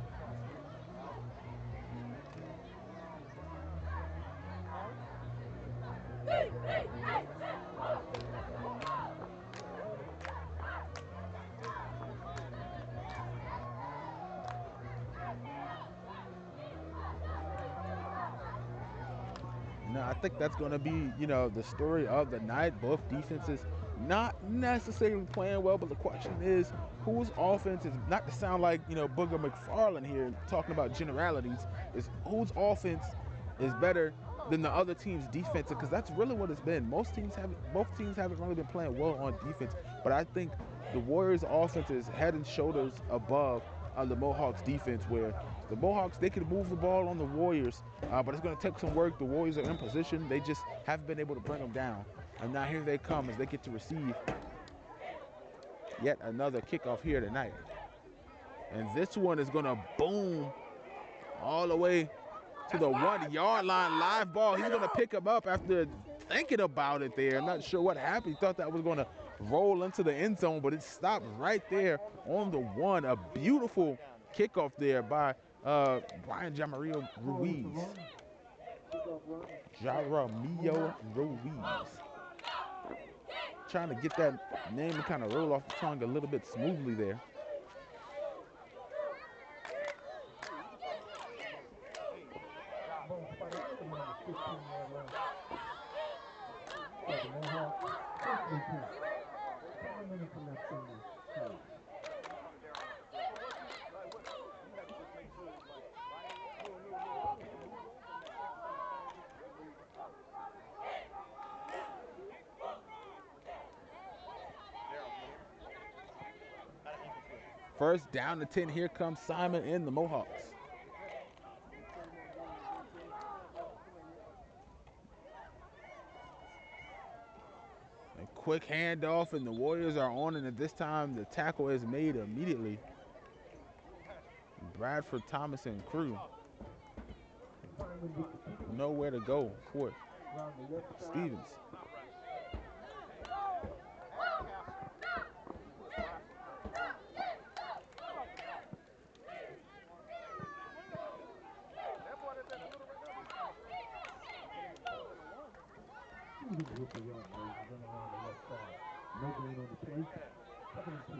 I think that's going to be, the story of the night. Both defenses not necessarily playing well, but the question is whose offense is, not to sound like, Booger McFarland here talking about generalities, is whose offense is better than the other team's defense, because that's really what it's been. Both teams haven't really been playing well on defense, but I think the Warriors' offense is head and shoulders above the Mohawks' defense, where the Mohawks, they can move the ball on the Warriors, but it's going to take some work. The Warriors are in position. They just haven't been able to bring them down. And now here they come as they get to receive yet another kickoff here tonight. And this one is going to boom all the way to the 1 yard line. Live ball. He's going to pick him up after thinking about it there. I'm not sure what happened. He thought that was going to roll into the end zone, but it stopped right there on the 1. A beautiful kickoff there by Brian Jaramillo Ruiz. Jaramillo Ruiz. Trying to get that name to kind of roll off the tongue a little bit smoothly there. First down to 10. Here comes Simon and the Mohawks. A quick handoff, and the Warriors are on it. At this time, the tackle is made immediately. Bradford, Thomas, and crew. Nowhere to go for Stevens. No gain on the play. 2nd and 10.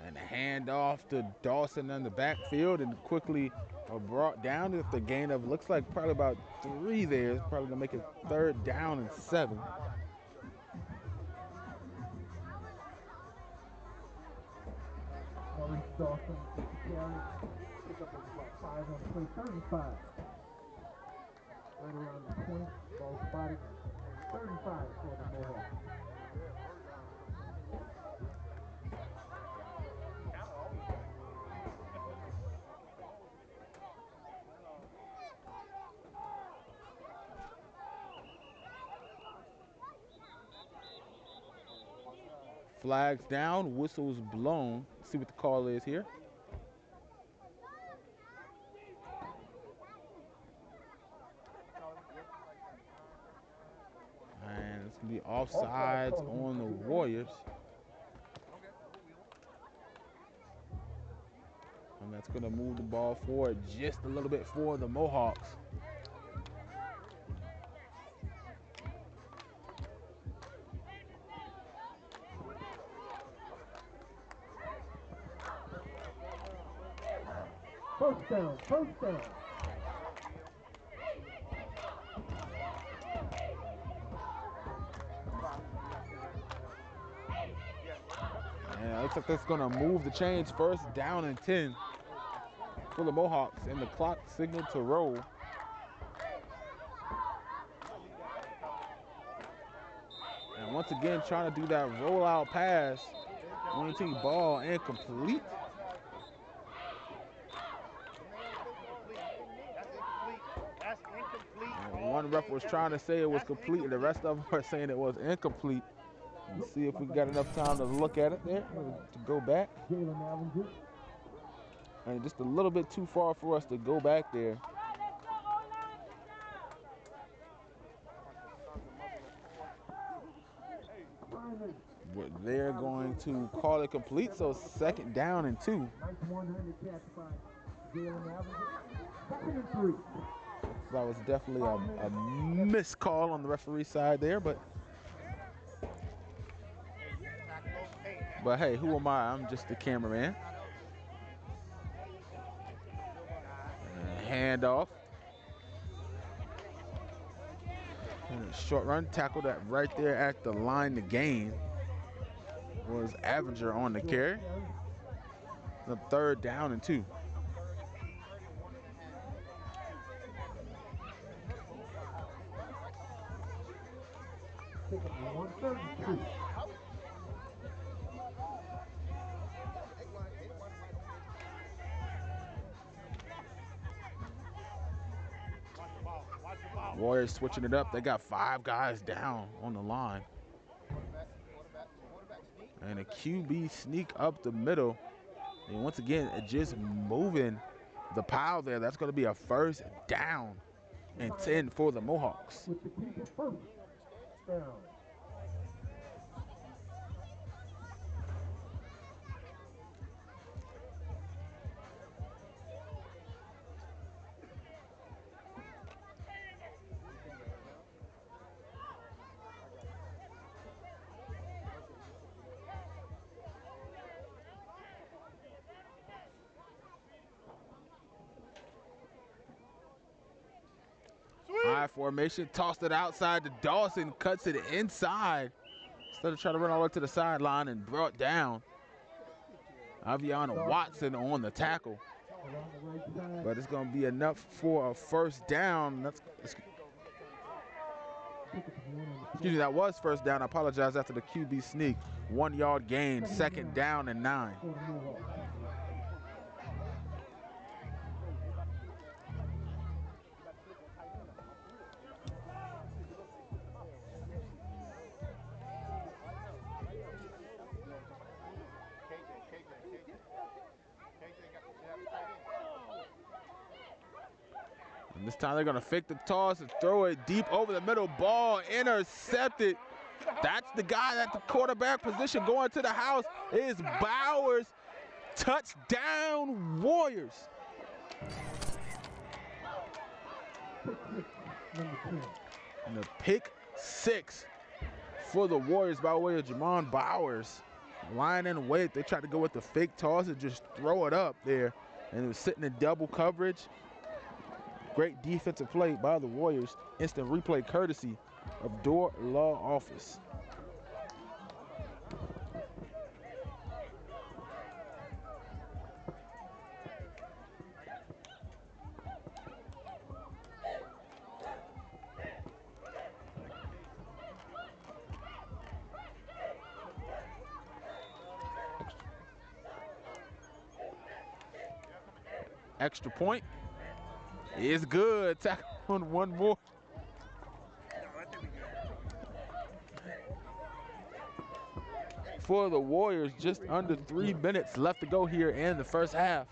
And a handoff to Dawson in the backfield and quickly brought down at the gain of, looks like probably about 3 there. It's probably going to make it 3rd down and 7. Maurice Dawson, carry. Pick up about 5 on the play. 35. Right around the 20. Ball spotted. 35 for the Mohawks. Flags down, whistles blown. Let's see what the call is here. And it's going to be offsides on the Warriors. And that's going to move the ball forward just a little bit for the Mohawks. First down, first down. And it looks like that's going to move the chains. First down and 10 for the Mohawks, and the clock signaled to roll. And once again, trying to do that rollout pass. Wing ball incomplete. That's incomplete. And one ref was trying to say it was complete, and the rest of them are saying it was incomplete. Let's see if we got enough time to look at it there, to go back. Jalen Avenger. And just a little bit too far for us to go back there. But they're going to call it complete, so second down and 2. Nice 100 catch by Jalen Avenger. Second and 3. That was definitely a missed call on the referee side there, but hey, who am I? I'm just the cameraman. And handoff. And a short run, tackle that right there at the line to gain was Avenger on the carry. The third down and 2. Pick up 132. Warriors switching it up. They got 5 guys down on the line. And a QB sneak up the middle. And once again, just moving the pile there. That's going to be a first down and 10 for the Mohawks. With the kick at first down. High formation, tossed it outside to Dawson, cuts it inside. Instead of trying to run all the way to the sideline and brought down. Aviana Watson on the tackle. But it's going to be enough for a first down. Excuse me, that was first down. I apologize after the QB sneak. 1 yard gain, second down and 9. And this time they're going to fake the toss and throw it deep over the middle. Ball intercepted. That's the guy at the quarterback position going to the house is Bowers. Touchdown Warriors. And the pick 6 for the Warriors by way of Jamon Bowers. Lying in wait. They tried to go with the fake toss and just throw it up there. And it was sitting in double coverage. Great defensive play by the Warriors. Instant replay courtesy of Door Law Office. Extra point is good. Tackle on one more. For the Warriors, just under 3 minutes left to go here in the first half.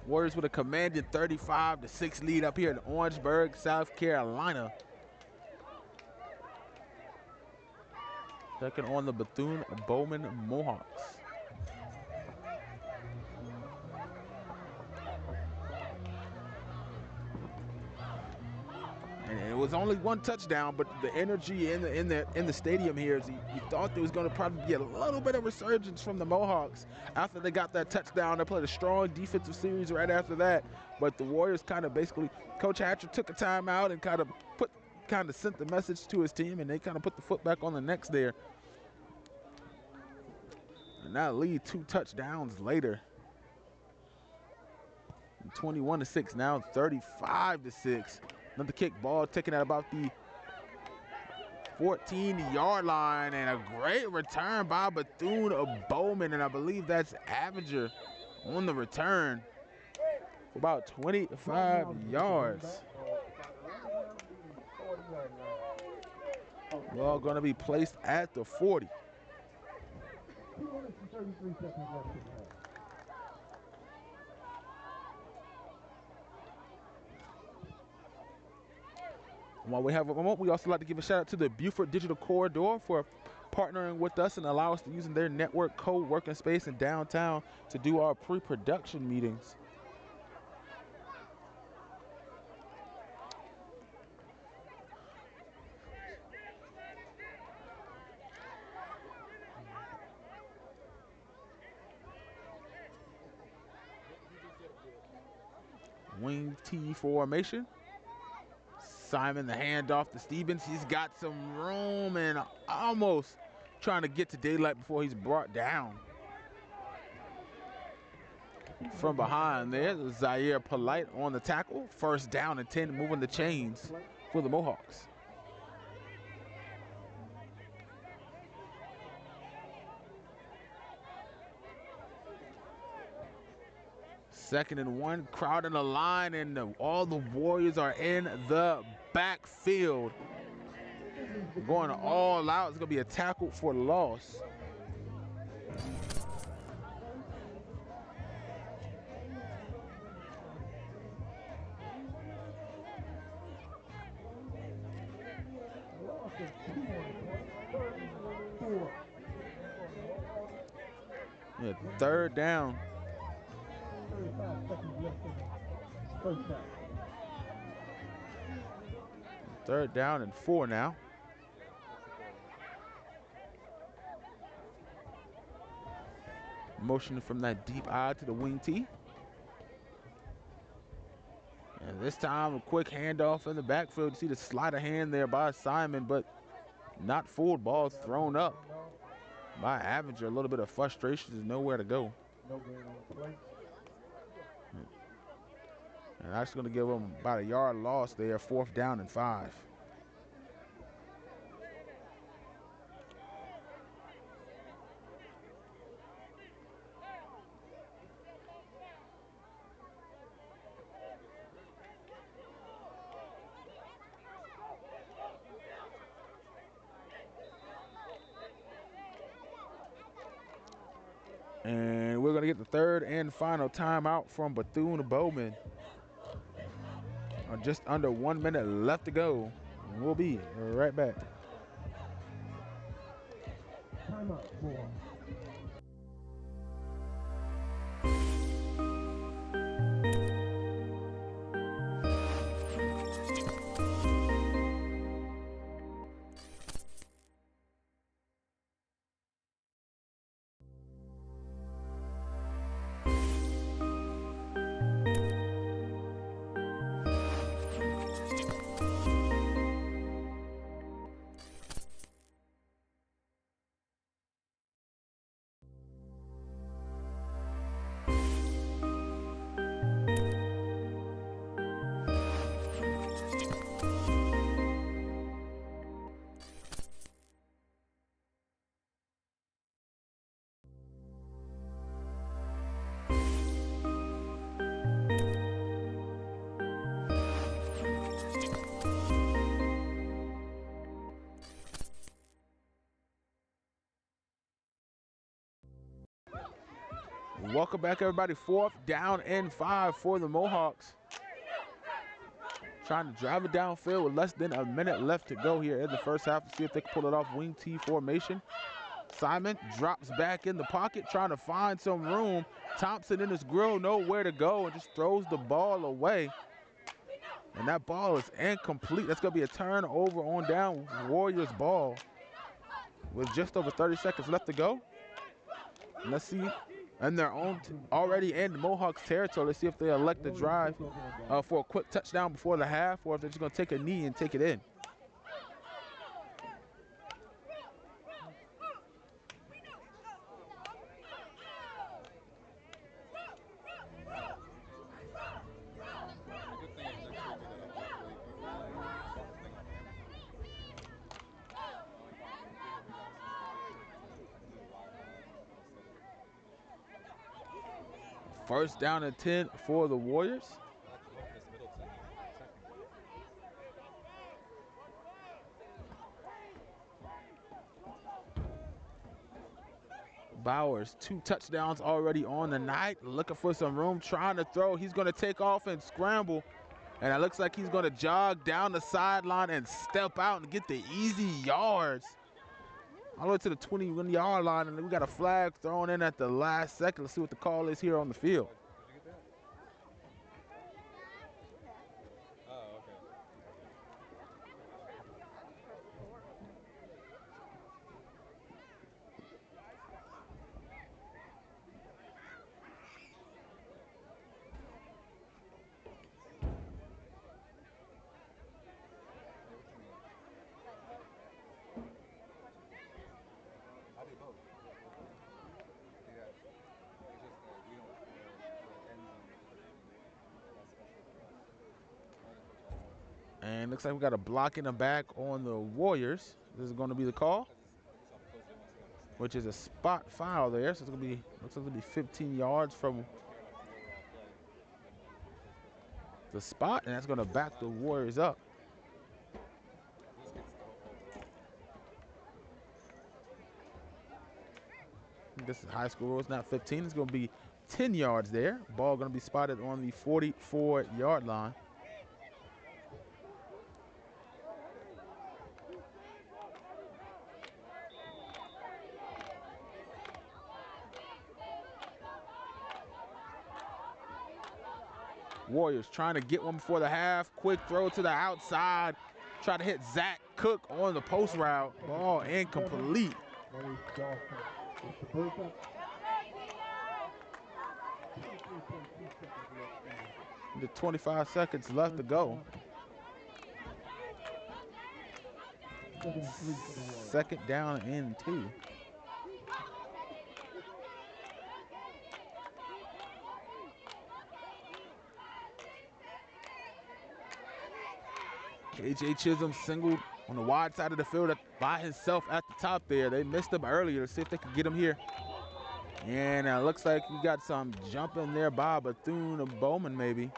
Warriors with a commanding 35-6 lead up here in Orangeburg, South Carolina. Taking on the Bethune-Bowman Mohawks. And was only one touchdown, but the energy in the stadium here is you thought there was going to probably be a little bit of resurgence from the Mohawks after they got that touchdown. They played a strong defensive series right after that, but the Warriors kind of basically, Coach Hatcher took a timeout and kind of sent the message to his team, and they kind of put the foot back on the necks there. And now lead 2 touchdowns later. 21-6 now, 35-6. Another kick, ball taken at about the 14-yard line, and a great return by Bethune-Bowman, and I believe that's Avenger on the return for about 25 yards. Ball going to be placed at the 40. 33 seconds left in the half. While we have a moment, we also like to give a shout out to the Beaufort Digital Corridor for partnering with us and allow us to use their network co-working space in downtown to do our pre-production meetings. Wing T formation. Simon, the handoff to Stevens. He's got some room and almost trying to get to daylight before he's brought down. From behind there, Zaire Polite on the tackle. First down and 10, moving the chains for the Mohawks. Second and 1, crowd in the line, and all the Warriors are in the backfield. Going all out. It's going to be a tackle for loss. Yeah, third down. 35 seconds left in the first half. Third down and 4 now. Motion from that deep eye to the wing T. And this time a quick handoff in the backfield. You see the sleight of hand there by Simon, but not fooled. Ball thrown up by Avenger. A little bit of frustration. There's nowhere to go. No gain on play. And that's going to give them about a yard loss there. 4th down and 5. And we're going to get the third and final timeout from Bethune-Bowman. Just under 1 minute left to go. We'll be right back. Timeout, Mohawks. Welcome back, everybody. 4th down and 5 for the Mohawks. Trying to drive it downfield with less than a minute left to go here in the first half to see if they can pull it off. Wing T formation. Simon drops back in the pocket, trying to find some room. Thompson in his grill, nowhere to go, and just throws the ball away. And that ball is incomplete. That's going to be a turnover on down. Warriors ball with just over 30 seconds left to go. And let's see. And they're already in Mohawks territory. Let's see if they elect to drive for a quick touchdown before the half, or if they're just going to take a knee and take it in. First down and 10 for the Warriors. Bowers, 2 touchdowns already on the night. Looking for some room, trying to throw. He's going to take off and scramble. And it looks like he's going to jog down the sideline and step out and get the easy yards. All the way to the 21-yard line, and we got a flag thrown in at the last second. Let's see what the call is here on the field. And looks like we got a block in the back on the Warriors. This is going to be the call, which is a spot foul there. So it's going to be, looks like it'll be 15 yards from the spot, and that's going to back the Warriors up. This is high school rules, not 15. It's going to be 10 yards there. Ball going to be spotted on the 44-yard line. Warriors trying to get one before the half. Quick throw to the outside. Try to hit Zach Cook on the post route. Ball incomplete. The 25 seconds left to go. Second down and 2. KJ Chisholm singled on the wide side of the field by himself at the top there. They missed him earlier. See if they could get him here. And it looks like we got some jumping there by Bethune-Bowman maybe.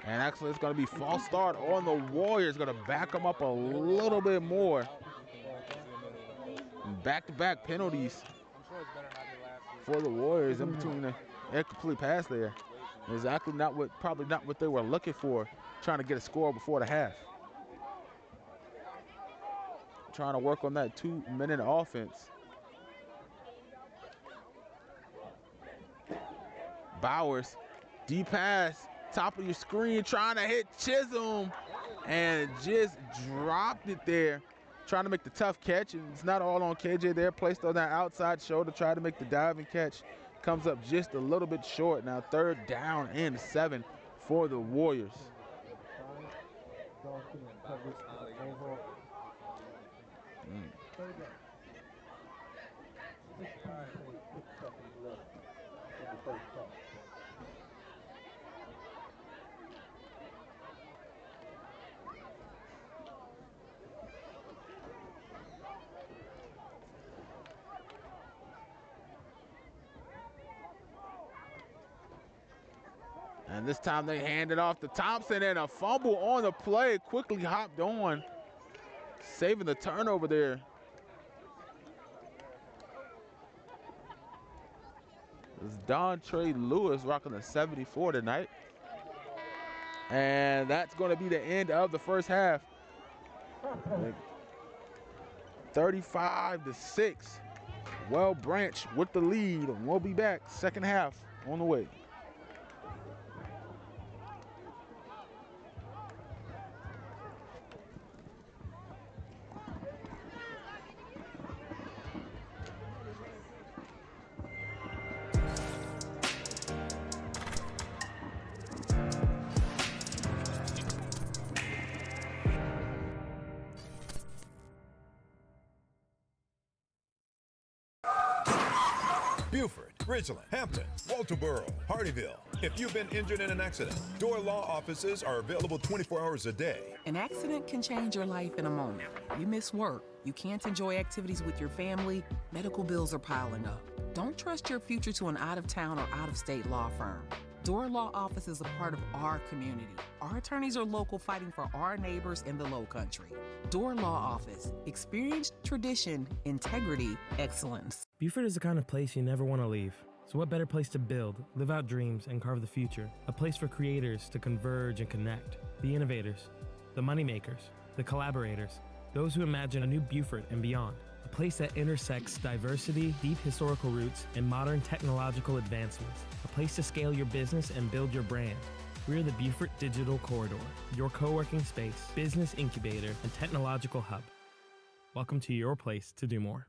And actually it's going to be false start on the Warriors. Going to back them up a little bit more. Back-to-back penalties for the Warriors in between the incomplete pass there. Exactly probably not what they were looking for, trying to get a score before the half. Trying to work on that 2-minute offense. Bowers, deep pass, top of your screen, trying to hit Chisholm, and just dropped it there. Trying to make the tough catch, and it's not all on KJ there. Placed on that outside shoulder, try to make the diving catch. Comes up just a little bit short. Now 3rd down and 7 for the Warriors. And this time they hand it off to Thompson, and a fumble on the play. Quickly hopped on, saving the turnover there. It's Dontre Lewis rocking the 74 tonight. And that's going to be the end of the first half. 35-6. Well Branch with the lead. We'll be back second half on the way. Beaufort, Ridgeland, Hampton, Walterboro, Hardyville. If you've been injured in an accident, door law offices are available 24 hours a day. An accident can change your life in a moment. You miss work, you can't enjoy activities with your family, medical bills are piling up. Don't trust your future to an out-of-town or out-of-state law firm. Door Law Office is a part of our community. Our attorneys are local, fighting for our neighbors in the Low Country. Door Law Office. Experience, tradition, integrity, excellence. Beaufort is the kind of place you never want to leave. So what better place to build, live out dreams, and carve the future? A place for creators to converge and connect. The innovators, the moneymakers, the collaborators, those who imagine a new Beaufort and beyond. A place that intersects diversity, deep historical roots, and modern technological advancements. A place to scale your business and build your brand. We're the Beaufort Digital Corridor, your co-working space, business incubator, and technological hub. Welcome to your place to do more.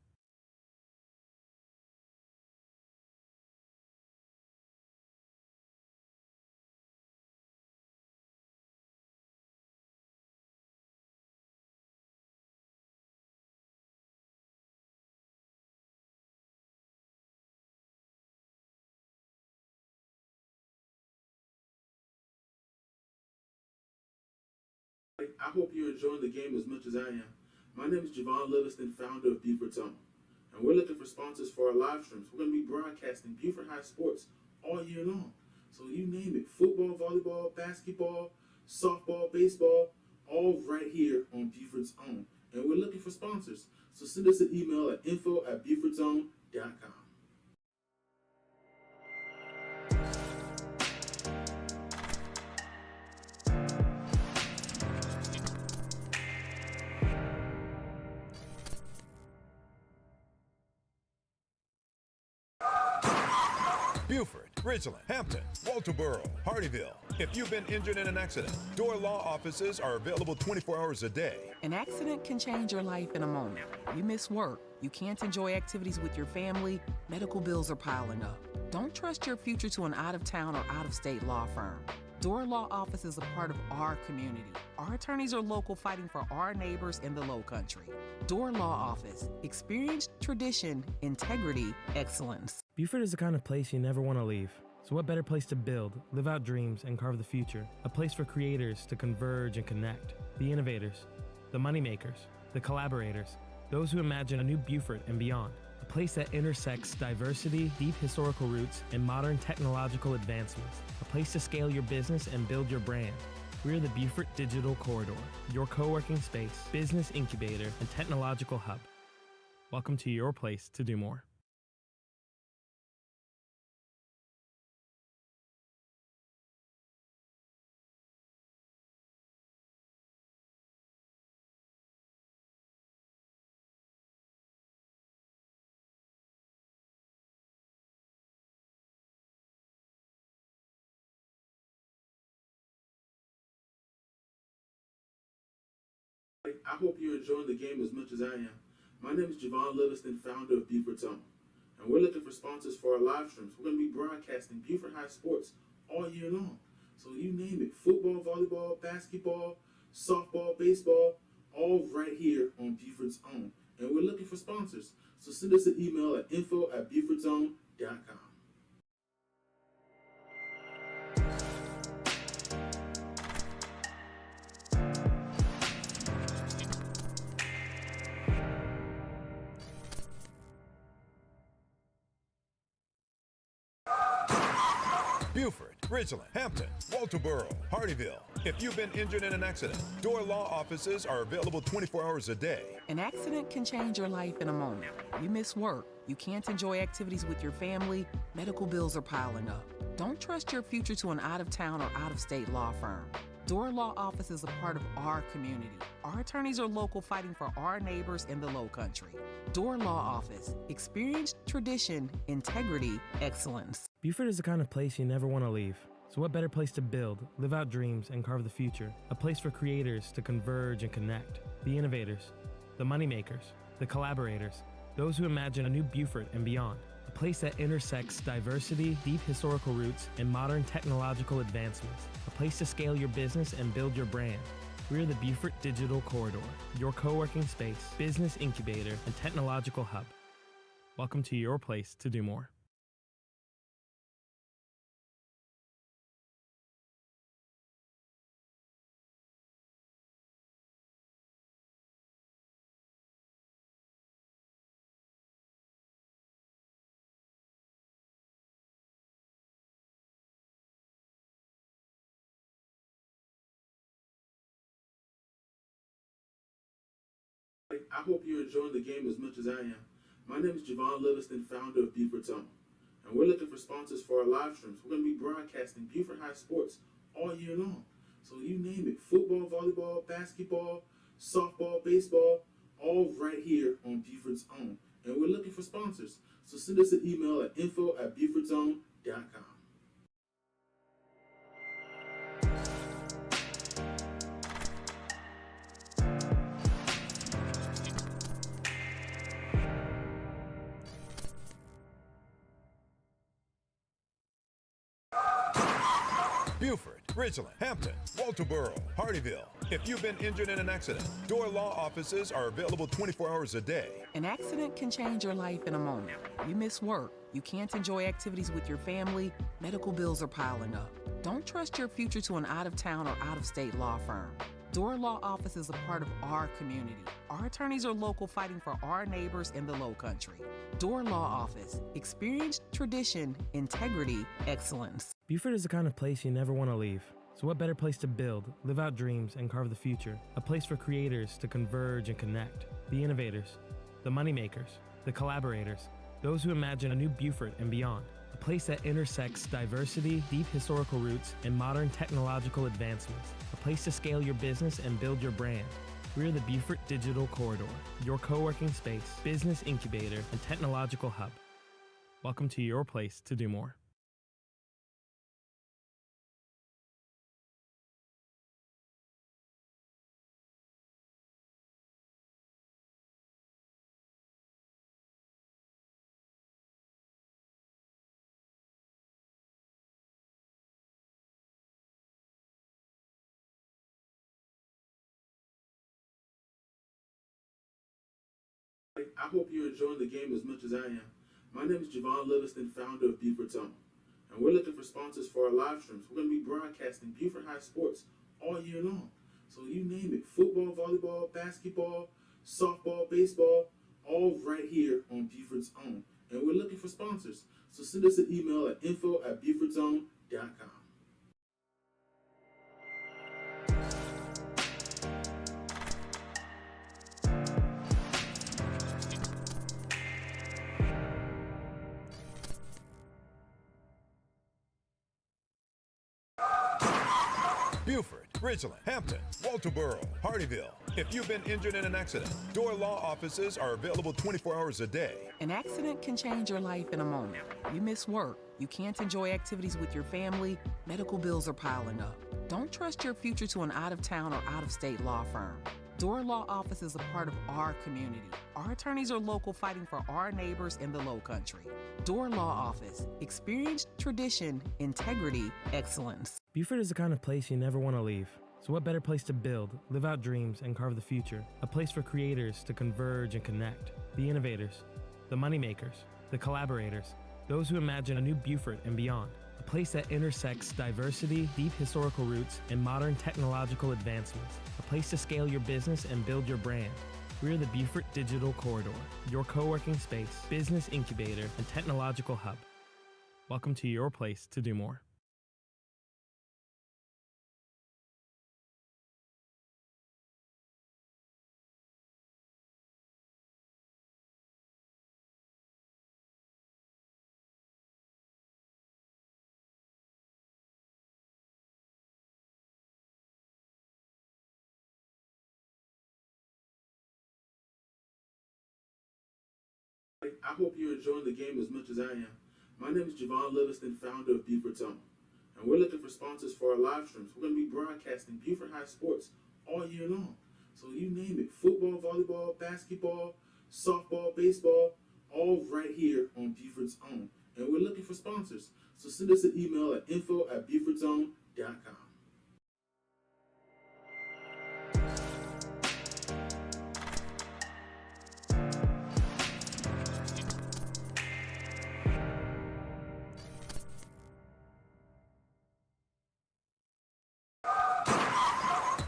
I hope you're enjoying the game as much as I am. My name is Javon Livingston, founder of Beaufort-Bowman, and we're looking for sponsors for our live streams. We're going to be broadcasting Beaufort High sports all year long. So you name it, football, volleyball, basketball, softball, baseball, all right here on Beaufort's Own. And we're looking for sponsors. So send us an email at info@beaufortsown.com. Beaufort, Ridgeland, Hampton, Walterboro, Hardyville. If you've been injured in an accident, door law offices are available 24 hours a day. An accident can change your life in a moment. You miss work, you can't enjoy activities with your family, medical bills are piling up. Don't trust your future to an out-of-town or out-of-state law firm. Door Law Office is a part of our community. Our attorneys are local, fighting for our neighbors in the Low Country. Door Law Office. Experience, tradition, integrity, excellence. Beaufort is the kind of place you never want to leave. So what better place to build, live out dreams, and carve the future? A place for creators to converge and connect. The innovators, the moneymakers, the collaborators, those who imagine a new Beaufort and beyond. A place that intersects diversity, deep historical roots, and modern technological advancements. A place to scale your business and build your brand. We're the Beaufort Digital Corridor, your co-working space, business incubator, and technological hub. Welcome to your place to do more. I hope you're enjoying the game as much as I am. My name is Javon Livingston, founder of Beaufort-Bowman, and we're looking for sponsors for our live streams. We're going to be broadcasting Beaufort High sports all year long. So you name it, football, volleyball, basketball, softball, baseball, all right here on Beaufort's Own. And we're looking for sponsors. So send us an email at info@beaufortsown.com. Beaufort, Ridgeland, Hampton, Walterboro, Hardyville. If you've been injured in an accident, door law offices are available 24 hours a day. An accident can change your life in a moment. You miss work, you can't enjoy activities with your family, medical bills are piling up. Don't trust your future to an out-of-town or out-of-state law firm. Door Law Office is a part of our community. Our attorneys are local, fighting for our neighbors in the Low Country. Door Law Office. Experience, tradition, integrity, excellence. Beaufort is the kind of place you never want to leave. So what better place to build, live out dreams, and carve the future? A place for creators to converge and connect. The innovators, the moneymakers, the collaborators, those who imagine a new Beaufort and beyond. A place that intersects diversity, deep historical roots, and modern technological advancements. A place to scale your business and build your brand. We're the Beaufort Digital Corridor, your co-working space, business incubator, and technological hub. Welcome to your place to do more. I hope you're enjoying the game as much as I am. My name is Javon Livingston, founder of Beaufort's Own, and we're looking for sponsors for our live streams. We're going to be broadcasting Beaufort High sports all year long. So you name it, football, volleyball, basketball, softball, baseball, all right here on Beaufort's Own. And we're looking for sponsors. So send us an email at info@beaufortsown.com. Beaufort, Ridgeland, Hampton, Walterboro, Hardyville. If you've been injured in an accident, Door Law offices are available 24 hours a day. An accident can change your life in a moment. You miss work, you can't enjoy activities with your family, medical bills are piling up. Don't trust your future to an out-of-town or out-of-state law firm. Door Law Office is a part of our community. Our attorneys are local, fighting for our neighbors in the Low Country. Door Law Office. Experience, tradition, integrity, excellence. Beaufort is the kind of place you never want to leave. So what better place to build, live out dreams, and carve the future? A place for creators to converge and connect. The innovators, the moneymakers, the collaborators, those who imagine a new Beaufort and beyond. A place that intersects diversity, deep historical roots, and modern technological advancements. A place to scale your business and build your brand. We're the Beaufort Digital Corridor, your co-working space, business incubator, and technological hub. Welcome to your place to do more. I hope you're enjoying the game as much as I am. My name is Javon Livingston, founder of Beaufort's Own, and we're looking for sponsors for our live streams. We're going to be broadcasting Beaufort High sports all year long. So you name it, football, volleyball, basketball, softball, baseball, all right here on Beaufort's Own. And we're looking for sponsors. So send us an email at info@beaufortsown.com. Beaufort, Ridgeland, Hampton, Walterboro, Hardyville. If you've been injured in an accident, Door Law offices are available 24 hours a day. An accident can change your life in a moment. You miss work, you can't enjoy activities with your family, medical bills are piling up. Don't trust your future to an out-of-town or out-of-state law firm. Door Law Office is a part of our community. Our attorneys are local, fighting for our neighbors in the Low Country. Door Law Office. Experience, tradition, integrity, excellence. Beaufort is the kind of place you never want to leave. So what better place to build, live out dreams, and carve the future? A place for creators to converge and connect. The innovators, the moneymakers, the collaborators, those who imagine a new Beaufort and beyond. A place that intersects diversity, deep historical roots, and modern technological advancements. A place to scale your business and build your brand. We're the Beaufort Digital Corridor, your co-working space, business incubator, and technological hub. Welcome to your place to do more. I hope you're enjoying the game as much as I am. My name is Javon Livingston, founder of Beaufort-Bowman, and we're looking for sponsors for our live streams. We're going to be broadcasting Beaufort High sports all year long. So you name it, football, volleyball, basketball, softball, baseball, all right here on Beaufort's Own. And we're looking for sponsors. So send us an email at info@beaufortsown.com.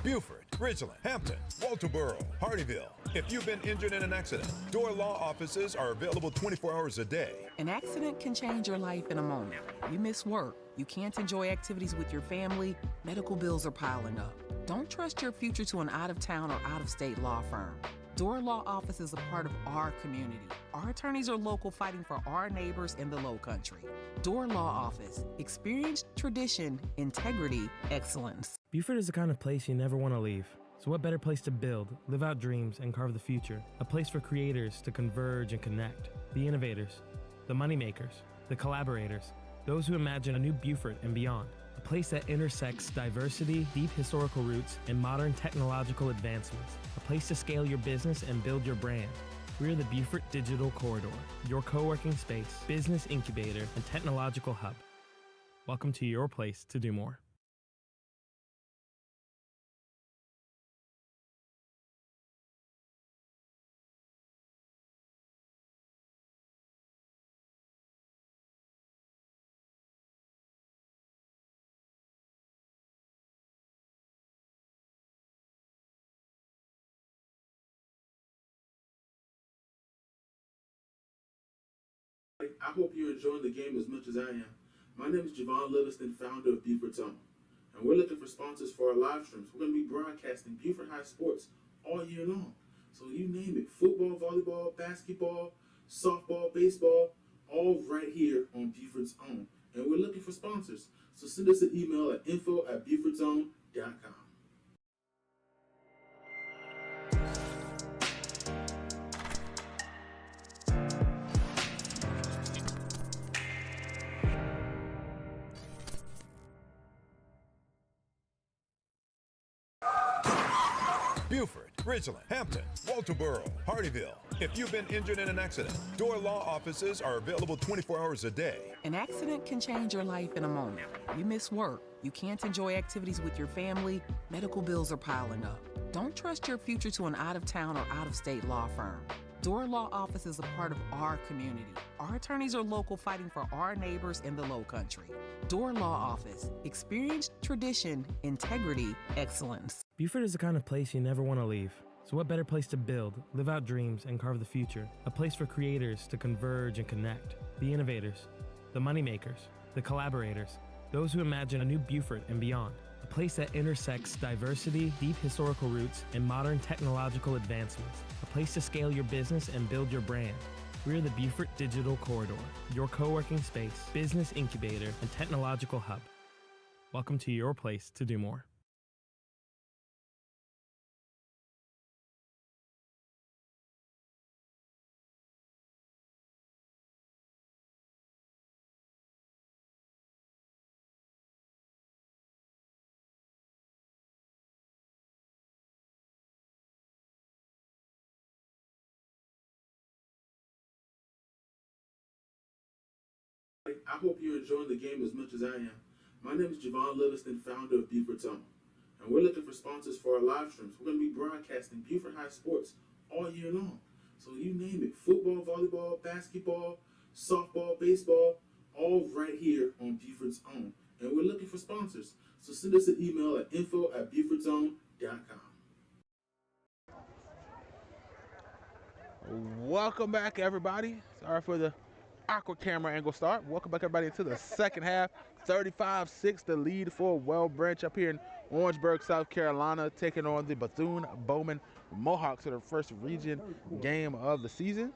Beaufort, Ridgeland, Hampton, Walterboro, Hardyville. If you've been injured in an accident, Door Law offices are available 24 hours a day. An accident can change your life in a moment. You miss work, you can't enjoy activities with your family, medical bills are piling up. Don't trust your future to an out-of-town or out-of-state law firm. Door Law Office is a part of our community. Our attorneys are local, fighting for our neighbors in the Low Country. Door Law Office. Experience, tradition, integrity, excellence. Beaufort is the kind of place you never want to leave. So what better place to build, live out dreams, and carve the future? A place for creators to converge and connect. The innovators, the moneymakers, the collaborators, those who imagine a new Beaufort and beyond. A place that intersects diversity, deep historical roots, and modern technological advancements. A place to scale your business and build your brand. We're the Beaufort Digital Corridor, your co-working space, business incubator, and technological hub. Welcome to your place to do more. I hope you're enjoying the game as much as I am. My name is Javon Livingston, founder of Beaufort-Bowman, and we're looking for sponsors for our live streams. We're going to be broadcasting Beaufort High sports all year long. So you name it, football, volleyball, basketball, softball, baseball, all right here on Beaufort's Own. And we're looking for sponsors. So send us an email at info@beaufortsown.com. Beaufort, Ridgeland, Hampton, Walterboro, Hardyville. If you've been injured in an accident, Door Law offices are available 24 hours a day. An accident can change your life in a moment. You miss work, you can't enjoy activities with your family, medical bills are piling up. Don't trust your future to an out-of-town or out-of-state law firm. Door Law Office is a part of our community. Our attorneys are local, fighting for our neighbors in the Low Country. Door Law Office. Experience, tradition, integrity, excellence. Beaufort is the kind of place you never want to leave. So what better place to build, live out dreams, and carve the future? A place for creators to converge and connect. The innovators, the moneymakers, the collaborators, those who imagine a new Beaufort and beyond. A place that intersects diversity, deep historical roots, and modern technological advancements. A place to scale your business and build your brand. We're the Beaufort Digital Corridor, your co-working space, business incubator, and technological hub. Welcome to your place to do more. I hope you're enjoying the game as much as I am. My name is Javon Livingston, founder of Beaufort-Bowman, and we're looking for sponsors for our live streams. We're going to be broadcasting Beaufort High sports all year long. So you name it, football, volleyball, basketball, softball, baseball, all right here on Beaufort's Own. And we're looking for sponsors. So send us an email at info@beaufortsown.com. Welcome back, everybody. Sorry for the awkward camera angle start. Welcome back, everybody, into the second half. 35-6, the lead for Wellbranch up here in Orangeburg, South Carolina, taking on the Bethune-Bowman Mohawks for the first region game of the season.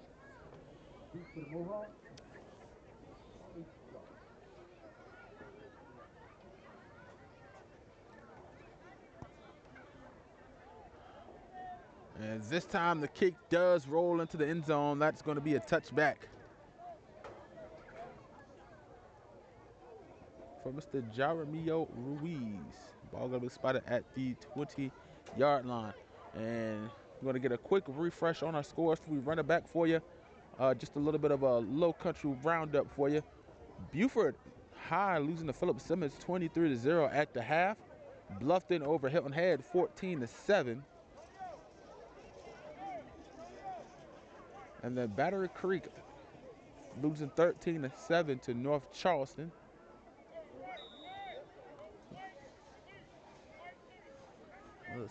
And this time the kick does roll into the end zone. That's going to be a touchback for Mr. Jaramillo Ruiz. Ball going to be spotted at the 20-yard line. And we're going to get a quick refresh on our scores. We run it back for you. Just a little bit of a low country roundup for you. Beaufort High losing to Philip Simmons 23-0 at the half. Bluffton over Hilton Head 14-7. And then Battery Creek losing 13-7 to North Charleston.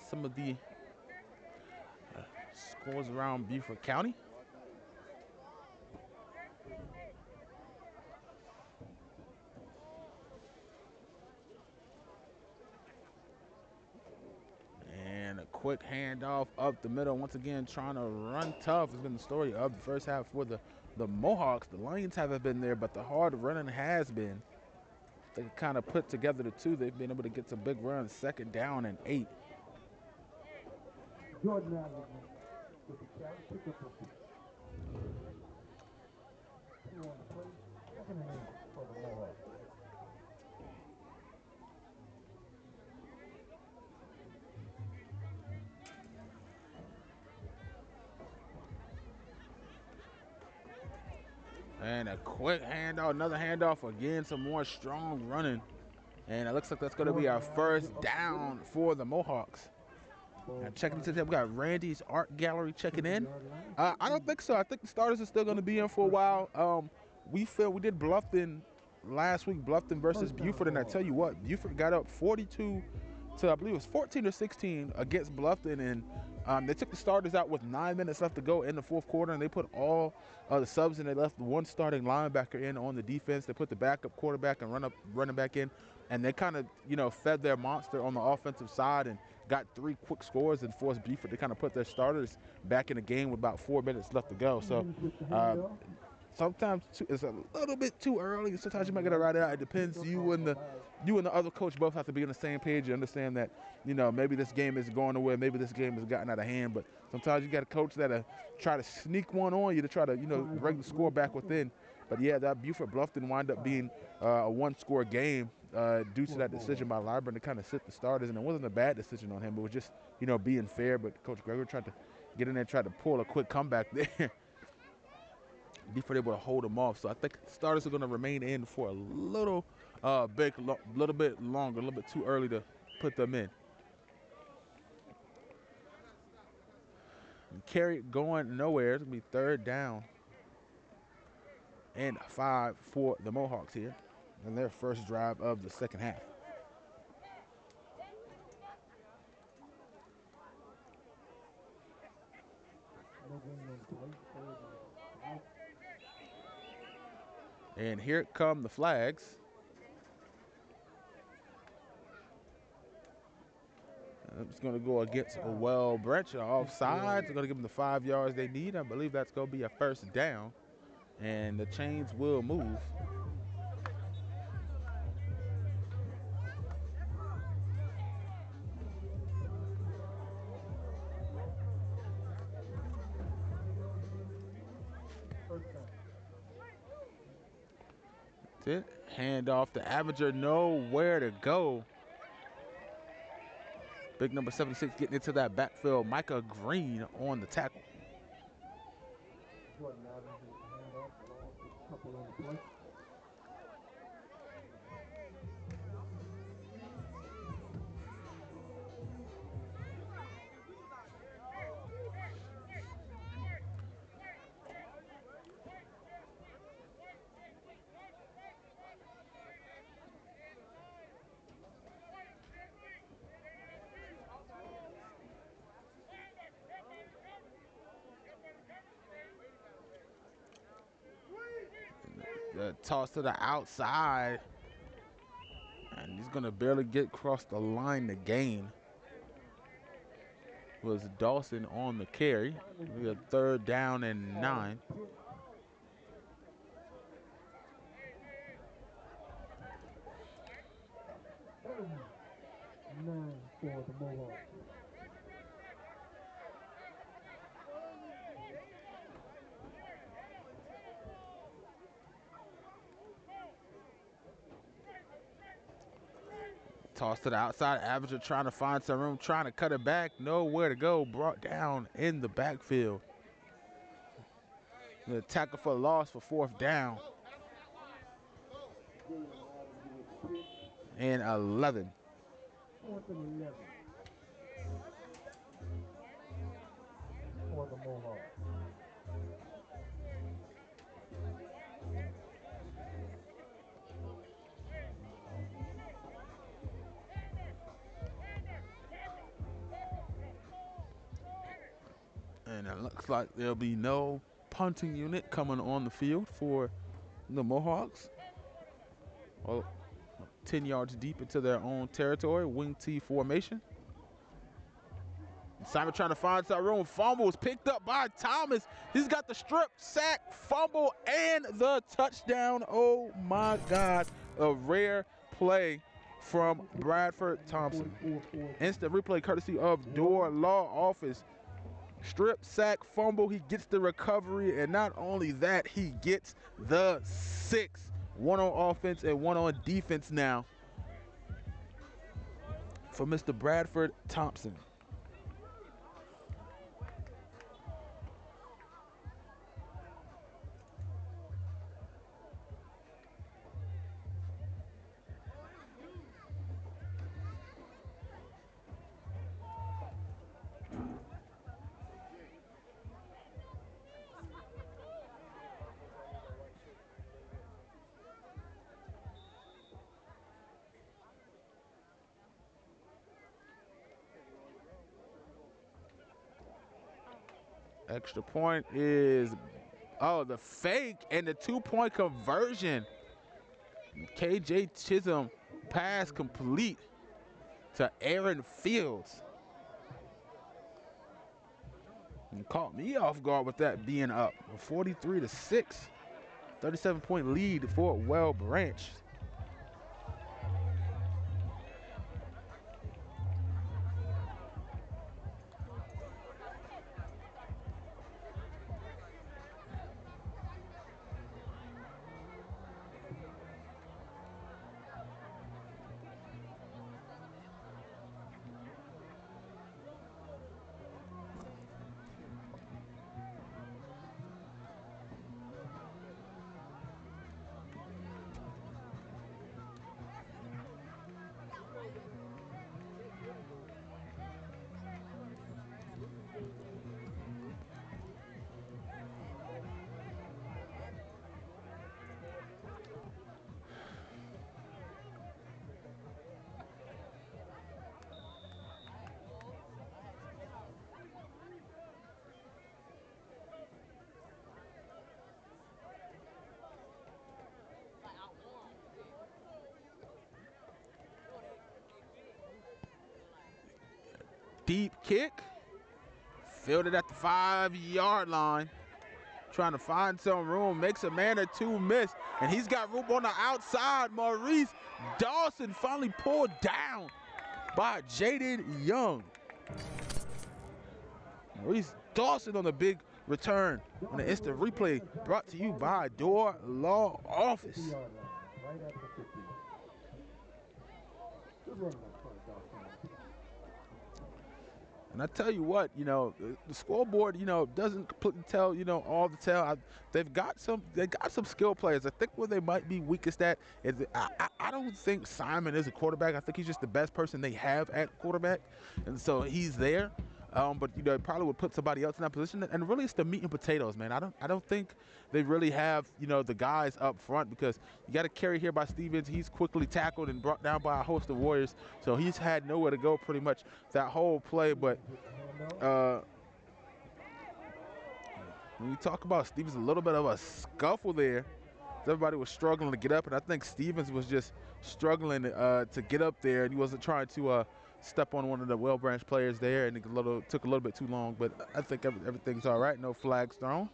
Some of the scores around Beaufort County. And a quick handoff up the middle. Once again, trying to run tough has been the story of the first half for the Mohawks. The Lions haven't been there, but the hard running has been. They kind of put together the two. They've been able to get some big runs, 2nd down and 8. Jordan Allen with the carry, pick up a 2 on the play, 2nd and 8 for the Mohawks. And a quick handoff, another handoff again, some more strong running. And it looks like that's going to be our first down for the Mohawks. Now checking into that, we got Randy's Art Gallery checking in. I don't think so. I think the starters are still going to be in for a while. We did Bluffton last week, Bluffton versus Beaufort, and I tell you what, Beaufort got up 42 to, I believe it was 14 or 16 against Bluffton, and they took the starters out with 9 minutes left to go in the 4th quarter, and they put all the subs in. They left one starting linebacker in on the defense. They put the backup quarterback and running back in, and they kind of fed their monster on the offensive side and got 3 quick scores and forced Beaufort to kind of put their starters back in the game with about 4 minutes left to go. So sometimes it's a little bit too early. Sometimes you might get it right out. It depends. You and the other coach both have to be on the same page. You understand that maybe this game is going nowhere. Maybe this game has gotten out of hand. But sometimes you got a coach that try to sneak one on you to try to bring the score back within. But yeah, that Beaufort Bluffton wind up being a 1-score game due to that decision by Lyburn to kind of sit the starters. And it wasn't a bad decision on him. It was just being fair. But Coach Gregory tried to get in there, tried to pull a quick comeback there. Before they able to hold them off. So I think starters are going to remain in for a little bit longer, a little bit too early to put them in. And carry it going nowhere. It's going to be 3rd down and 5 for the Mohawks here in their first drive of the 2nd half. No gain on the play, 3rd and 5. And here come the flags. It's going to go against a Well Branch offside. They're going to give them the 5 yards they need. I believe that's going to be a 1st down. And the chains will move. That's it. Hand off to Avenger, nowhere to go. Big number 76 getting into that backfield. Micah Green on the tackle. Jordan Allen with the handoff, lost a couple on the play. The toss to the outside. And he's going to barely get across the line to gain. Was Dawson on the carry. We got 3rd down and 9. Third and 9 for the Mohawks. Toss to the outside. Avenger trying to find some room, trying to cut it back. Nowhere to go. Brought down in the backfield. The tackle for loss for 4th down. And 11. 4th and 11. For the Mohawks. And it looks like there'll be no punting unit coming on the field for the Mohawks. Well, 10 yards deep into their own territory, wing T formation. Simon trying to find some room. Fumbles picked up by Thomas. He's got the strip, sack, fumble, and the touchdown. Oh my God, a rare play from Bradford Thompson. Instant replay courtesy of Door Law Office. Strip, sack, fumble, he gets the recovery, and not only that, he gets the 6. 1 on offense and 1 on defense now for Mr. Bradford Thompson. Extra point is, the fake and the 2-point conversion. KJ Chisholm pass complete to Aaron Fields. And caught me off guard with that being up. 43-6, 37-point lead for Well Branch. Deep kick, fielded at the 5-yard line. Trying to find some room, makes a man or two miss, and he's got room on the outside. Maurice Dawson finally pulled down by Jaden Young. Maurice Dawson on the big return on the instant replay, brought to you by Door Law Office. Right at the 50. Good run by Dawson. And I tell you what, the scoreboard, doesn't completely tell, all the tell. They got some skill players. I think where they might be weakest at is I don't think Simon is a quarterback. I think he's just the best person they have at quarterback, and so he's there. But probably would put somebody else in that position. And really, it's the meat and potatoes, man. I don't think they really have the guys up front, because you got to carry here by Stevens. He's quickly tackled and brought down by a host of Warriors, so he's had nowhere to go pretty much that whole play. But when you talk about Stevens, a little bit of a scuffle there. Everybody was struggling to get up, and I think Stevens was just struggling to get up there, and he wasn't trying to step on one of the Well Branch players there, and it took a little bit too long. But I think everything's all right. No flags thrown.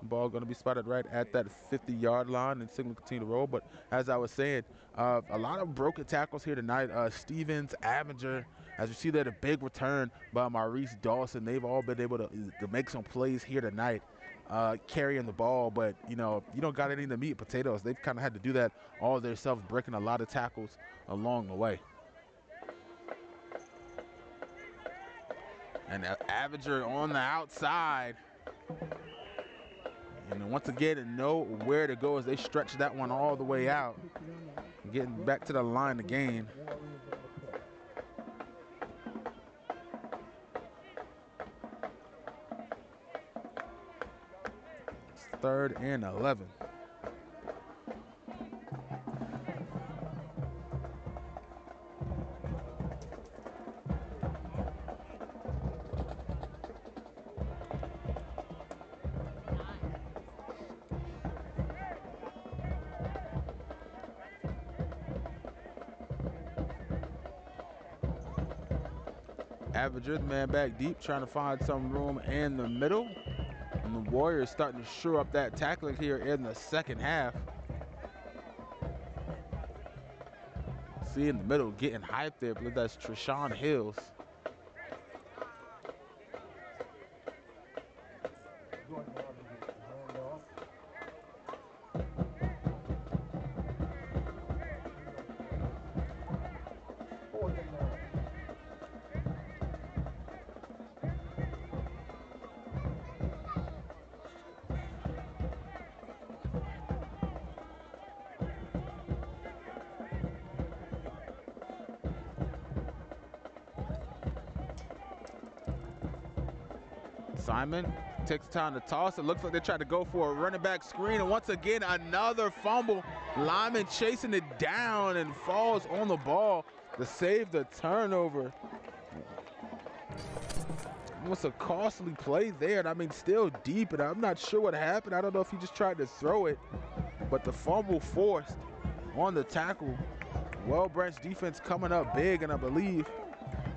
Ball going to be spotted right at that 50-yard line, and signal continue to roll. But as I was saying, a lot of broken tackles here tonight. Stevens, Avenger, as you see there, a big return by Maurice Dawson. They've all been able to make some plays here tonight. carrying the ball, but you know, you don't got any of the meat and potatoes. They've kind of had to do that all themselves, breaking a lot of tackles along the way. And Avenger on the outside. And then once again, and know where to go as they stretch that one all the way out. Getting back to the line again. It's 3rd and 11. Avenger, the man back deep, trying to find some room in the middle. And the Warriors starting to shore up that tackling here in the second half. See in the middle, getting hyped there. I believe that's Treshawn Hills. Simon takes time to toss. It looks like they tried to go for a running back screen. And once again, another fumble. Lyman chasing it down and falls on the ball to save the turnover. It was a costly play there. And I mean, still deep. And I'm not sure what happened. I don't know if he just tried to throw it. But the fumble forced on the tackle. Well Branch defense coming up big. And I believe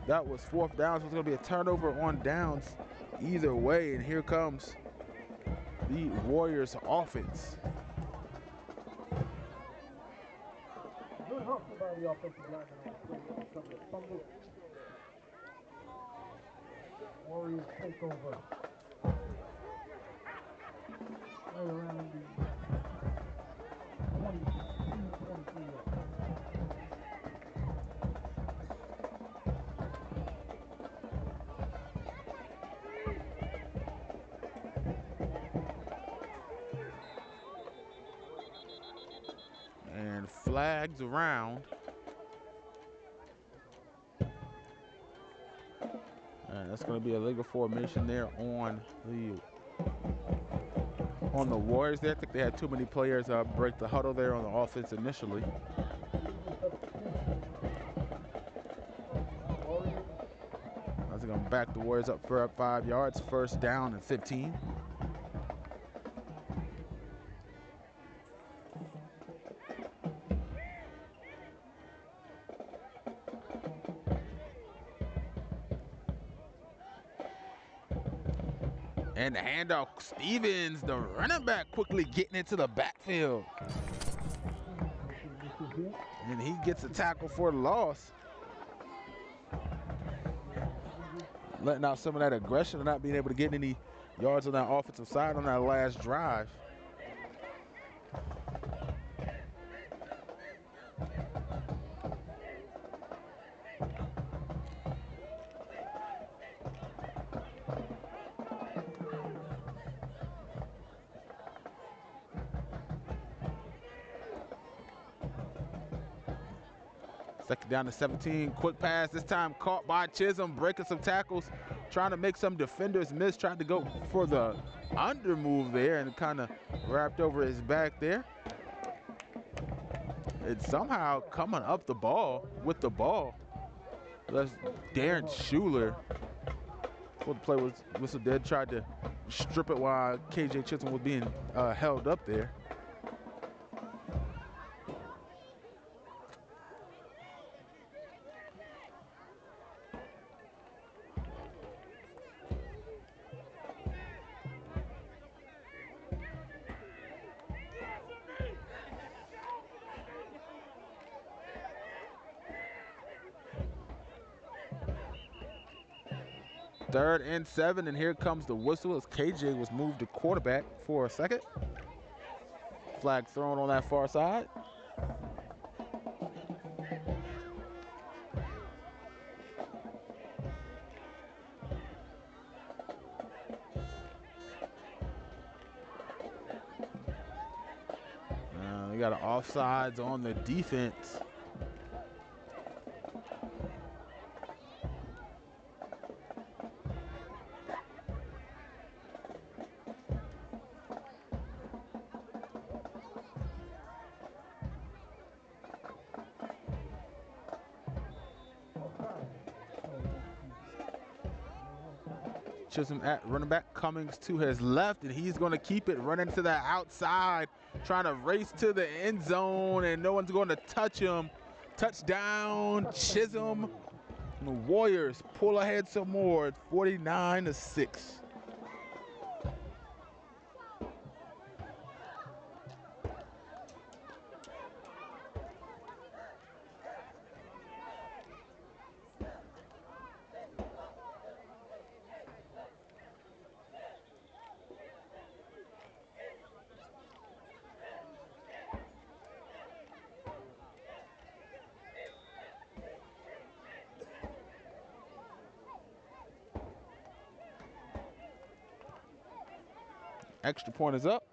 that was 4th down. So it's going to be a turnover on downs either way, and here comes the Warriors offense. Good hustle by the offensive lineman on the play to recover the fumble. Warriors take over. Right around the 22-23 yard. And flags around. And that's going to be a legal formation there on the Warriors there. I think they had too many players break the huddle there on the offense initially. That's going to back the Warriors up for 5 yards. 1st down and 15. And the handoff, Stevens, the running back, quickly getting into the backfield. And he gets a tackle for the loss. Letting out some of that aggression and not being able to get any yards on that offensive side on that last drive. Second down to 17, quick pass, this time caught by Chisholm, breaking some tackles, trying to make some defenders miss, tried to go for the under move there and kind of wrapped over his back there. It's somehow coming up the ball with the ball. That's Darren Schuler. Before the play was whistled dead, tried to strip it while KJ Chisholm was being held up there. 3rd and 7, and here comes the whistle as KJ was moved to quarterback for a second. Flag thrown on that far side. We got an offsides on the defense. Chisholm at running back. Cummings to his left, and he's going to keep it running to the outside, trying to race to the end zone, and no one's going to touch him. Touchdown, Chisholm. And the Warriors pull ahead some more, 49-6. Extra point is up.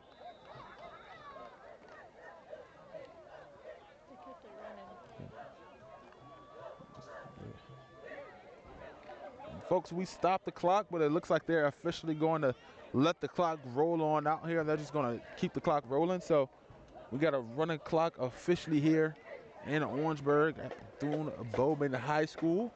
Folks, we stopped the clock, but it looks like they're officially going to let the clock roll on out here. They're just going to keep the clock rolling. So we got a running clock officially here in Orangeburg at Bethune-Bowman High School.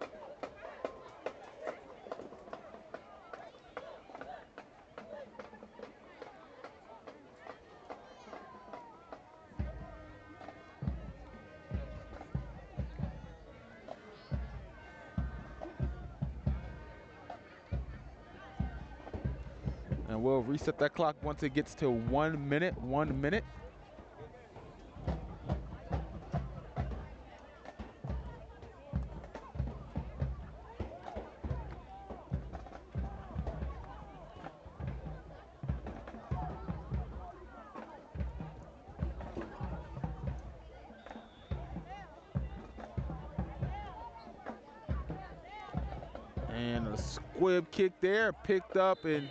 And we'll reset that clock once it gets to 1 minute, 1 minute. And a squib kick there, picked up and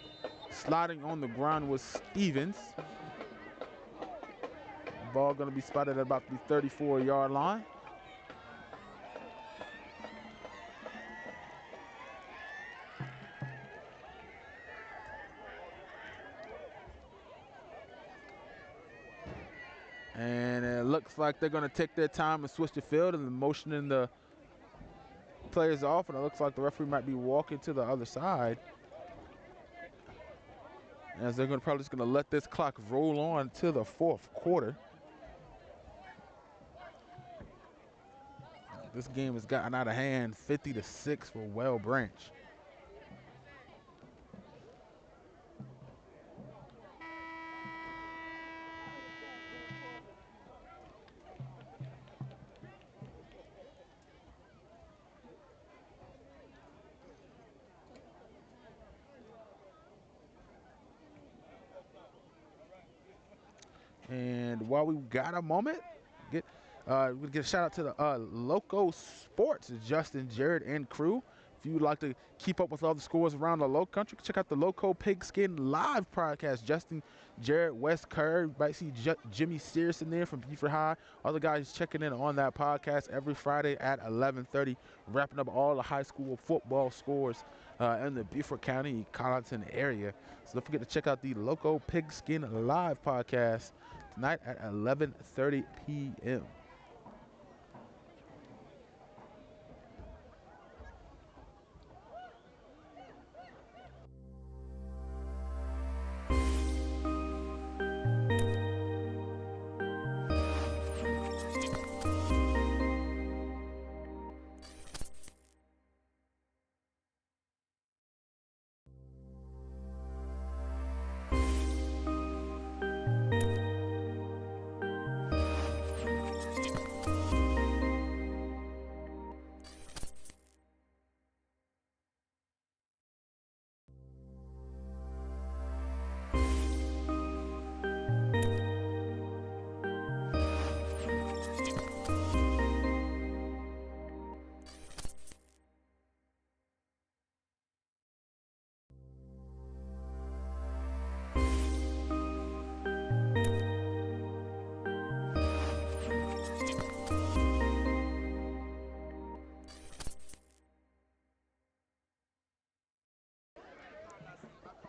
sliding on the ground was Stevens. Ball going to be spotted at about the 34-yard line. And it looks like they're going to take their time and switch the field and motioning the players off, and it looks like the referee might be walking to the other side, as they're probably just going to let this clock roll on to the 4th quarter. This game has gotten out of hand, 50-6 for Well Branch. And while we got a moment, we'll get a shout out to the Loco Sports, Justin, Jared, and crew. If you would like to keep up with all the scores around the low country, check out the Loco Pigskin Live podcast. Justin, Jared, Wes Kerr, you might see Jimmy Searson there from Beaufort High. Other guys checking in on that podcast every Friday at 11:30, wrapping up all the high school football scores in the Beaufort County, Colleton area. So don't forget to check out the Loco Pigskin Live podcast tonight at 11:30 p.m.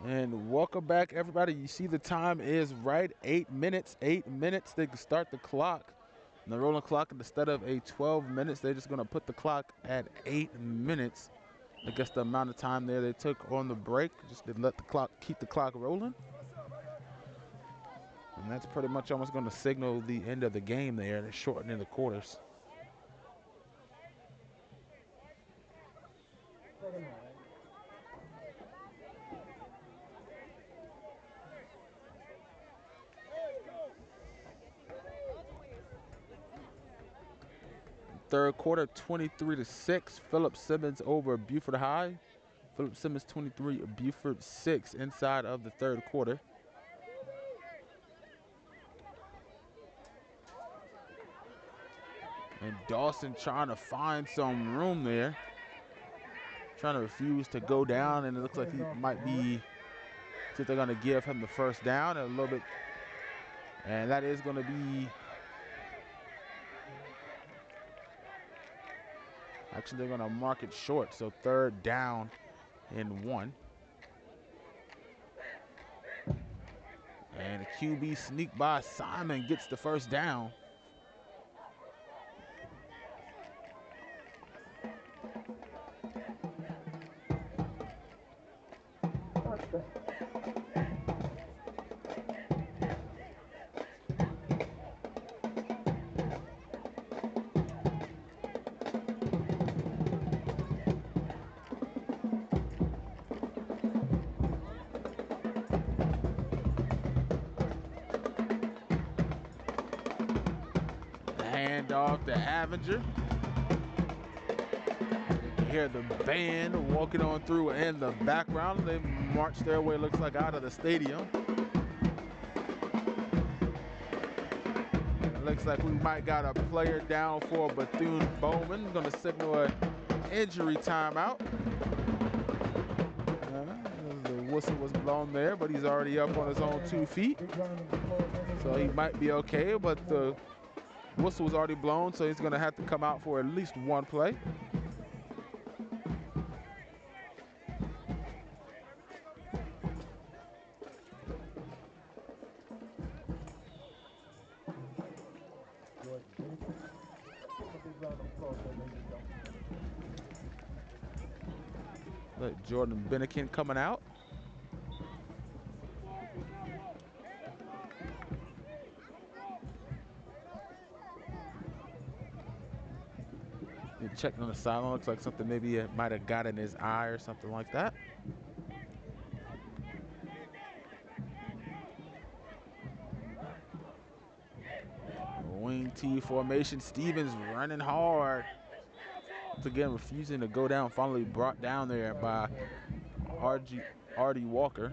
And welcome back, everybody. You see the time is right, 8 minutes. 8 minutes. They can start the clock. And the rolling clock, instead of a 12 minutes, they're just going to put the clock at 8 minutes. I guess the amount of time there they took on the break, just to let the clock keep the clock rolling. And that's pretty much almost going to signal the end of the game there. They're shortening the quarters. Third quarter, 23-6. Philip Simmons over Beaufort High. Philip Simmons 23, Beaufort 6 inside of the third quarter. And Dawson trying to find some room there. Trying to refuse to go down, and it looks like he might be, see if they're going to give him the first down a little bit. And that is going to be, actually they're going to mark it short, so third down and 1. And the QB sneak by Simon gets the first down. Hand off to Avenger. You hear the band walking on through in the background. They march their way, looks like, out of the stadium. It looks like we might got a player down for Bethune-Bowman. Going to signal an injury timeout. The whistle was blown there, but he's already up on his own 2 feet. So he might be okay, but the whistle was already blown, so he's going to have to come out for at least one play. Let Jordan Bennikin coming out. He checked on the sideline. Looks like something maybe it might have got in his eye or something like that. Wing T formation. Stevens running hard. Once again, refusing to go down. Finally brought down there by Artie Walker.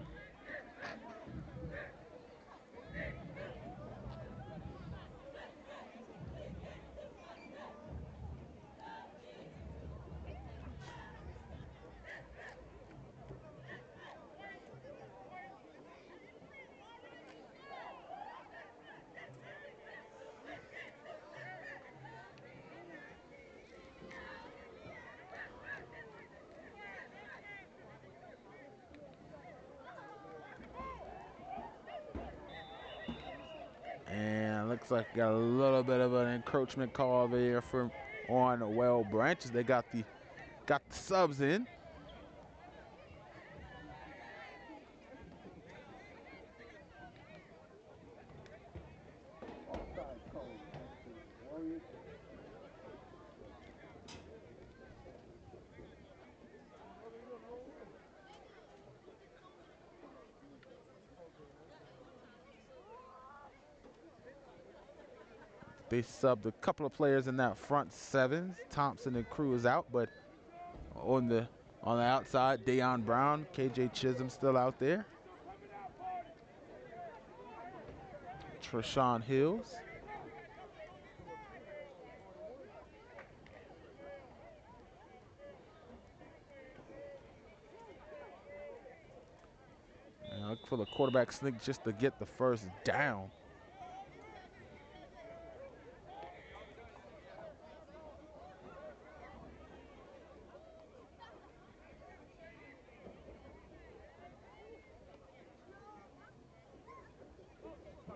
And looks like got a little bit of an encroachment call there on Well Branches. They got the subs in. They subbed a couple of players in that front 7. Thompson and Cruz out, but on the outside, Deion Brown, KJ Chisholm still out there. Treshawn Hills. And look for the quarterback sneak just to get the first down.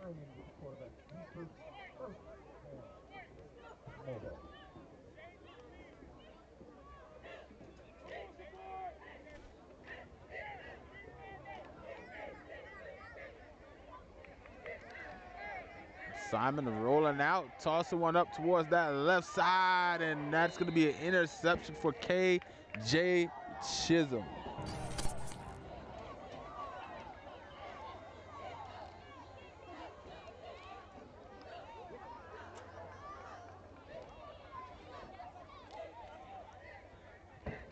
Simon with the quarterback. Beaufort first down. Mohawk. Simon rolling out, tossing one up towards that left side, and that's going to be an interception for K.J. Chisholm.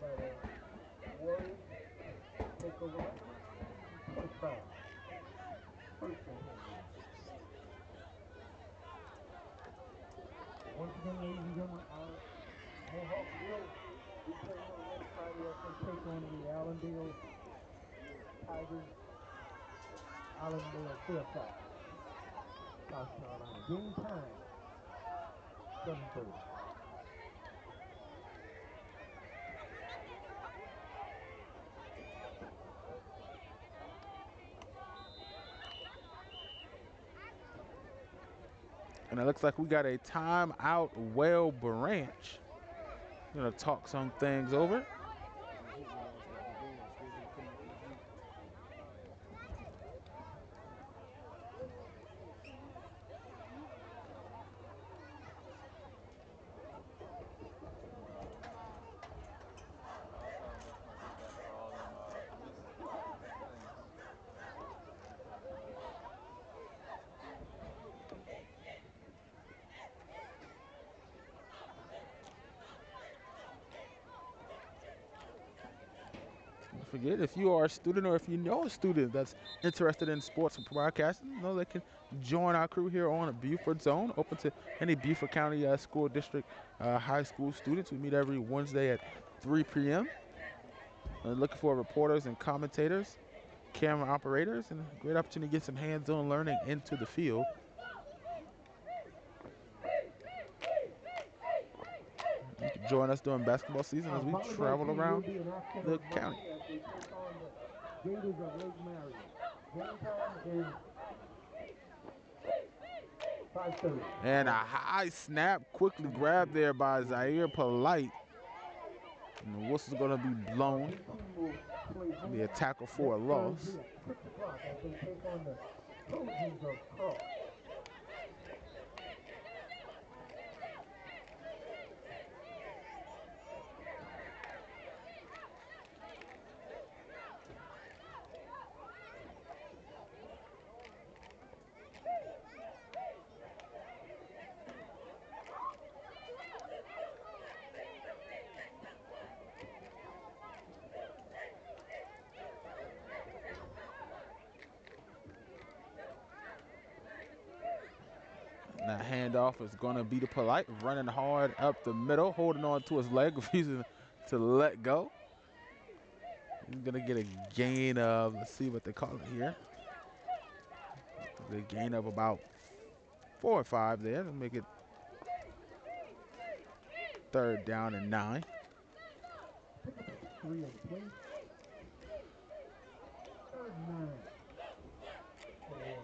By the Warriors. Take over at 25. First and 10. Once again, ladies and gentlemen, our Mohawks will be playing on next Friday as they take on the Allendale Tigers. Allendale Fairfax, South Carolina. Game time, 7:30. And it looks like we got a timeout, Well Branch. Gonna talk some things over. Don't forget, if you are a student or if you know a student that's interested in sports broadcasting, you know they can join our crew here on a Beaufort Zone, open to any Beaufort County School District high school students. We meet every Wednesday at 3 p.m. Looking for reporters and commentators, camera operators, and a great opportunity to get some hands-on learning into the field. You can join us during basketball season as we travel around the county. As they take on the Gators of Lake Marion. Game time is 5:30. And a high snap, quickly grabbed there by Zaire Polite. And the whistle's going to be blown. It'll be a tackle for a loss. 6 o'clock as they take on the Trojans of Cross. And that handoff is going to be to Polite, running hard up the middle, holding on to his leg, refusing to let go. He's going to get a gain of, let's see what they call it here. A gain of about 4 or 5 there to make it 3rd down and 9. 3 and 20. 3rd and 9. For the Warriors.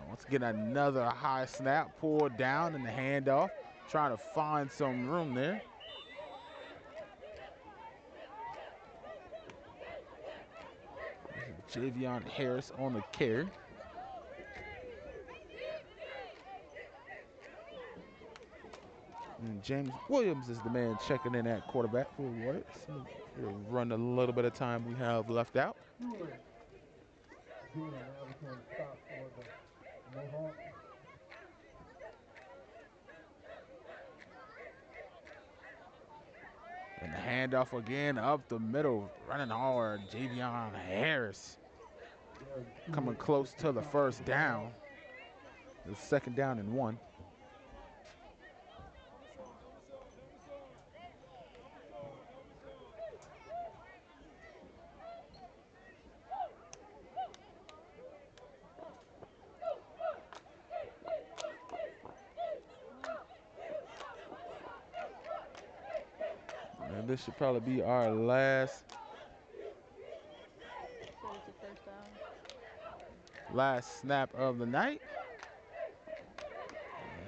Once again, another high snap, pulled down in the handoff, trying to find some room there. Javion Harris on the carry. And James Williams is the man checking in at quarterback for the Warriors. He'll run a little bit of time we have left out. Being now return stop for the Mohawks. And the handoff again up the middle, running hard. Javion Harris coming close to the 1st down. The 2nd down and 1. And this should probably be our last Last snap of the night.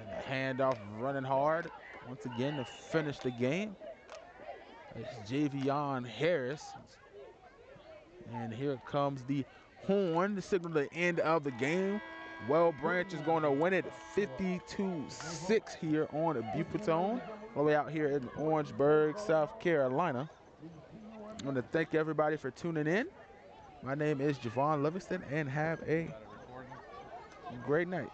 And the handoff running hard once again to finish the game. It's Javion Harris. And here comes the horn to signal the end of the game. Well Branch is going to win it 52-6 here on Beaufort's own, all the way out here in Orangeburg, South Carolina. I want to thank everybody for tuning in. My name is Javon Livingston, and have a great night.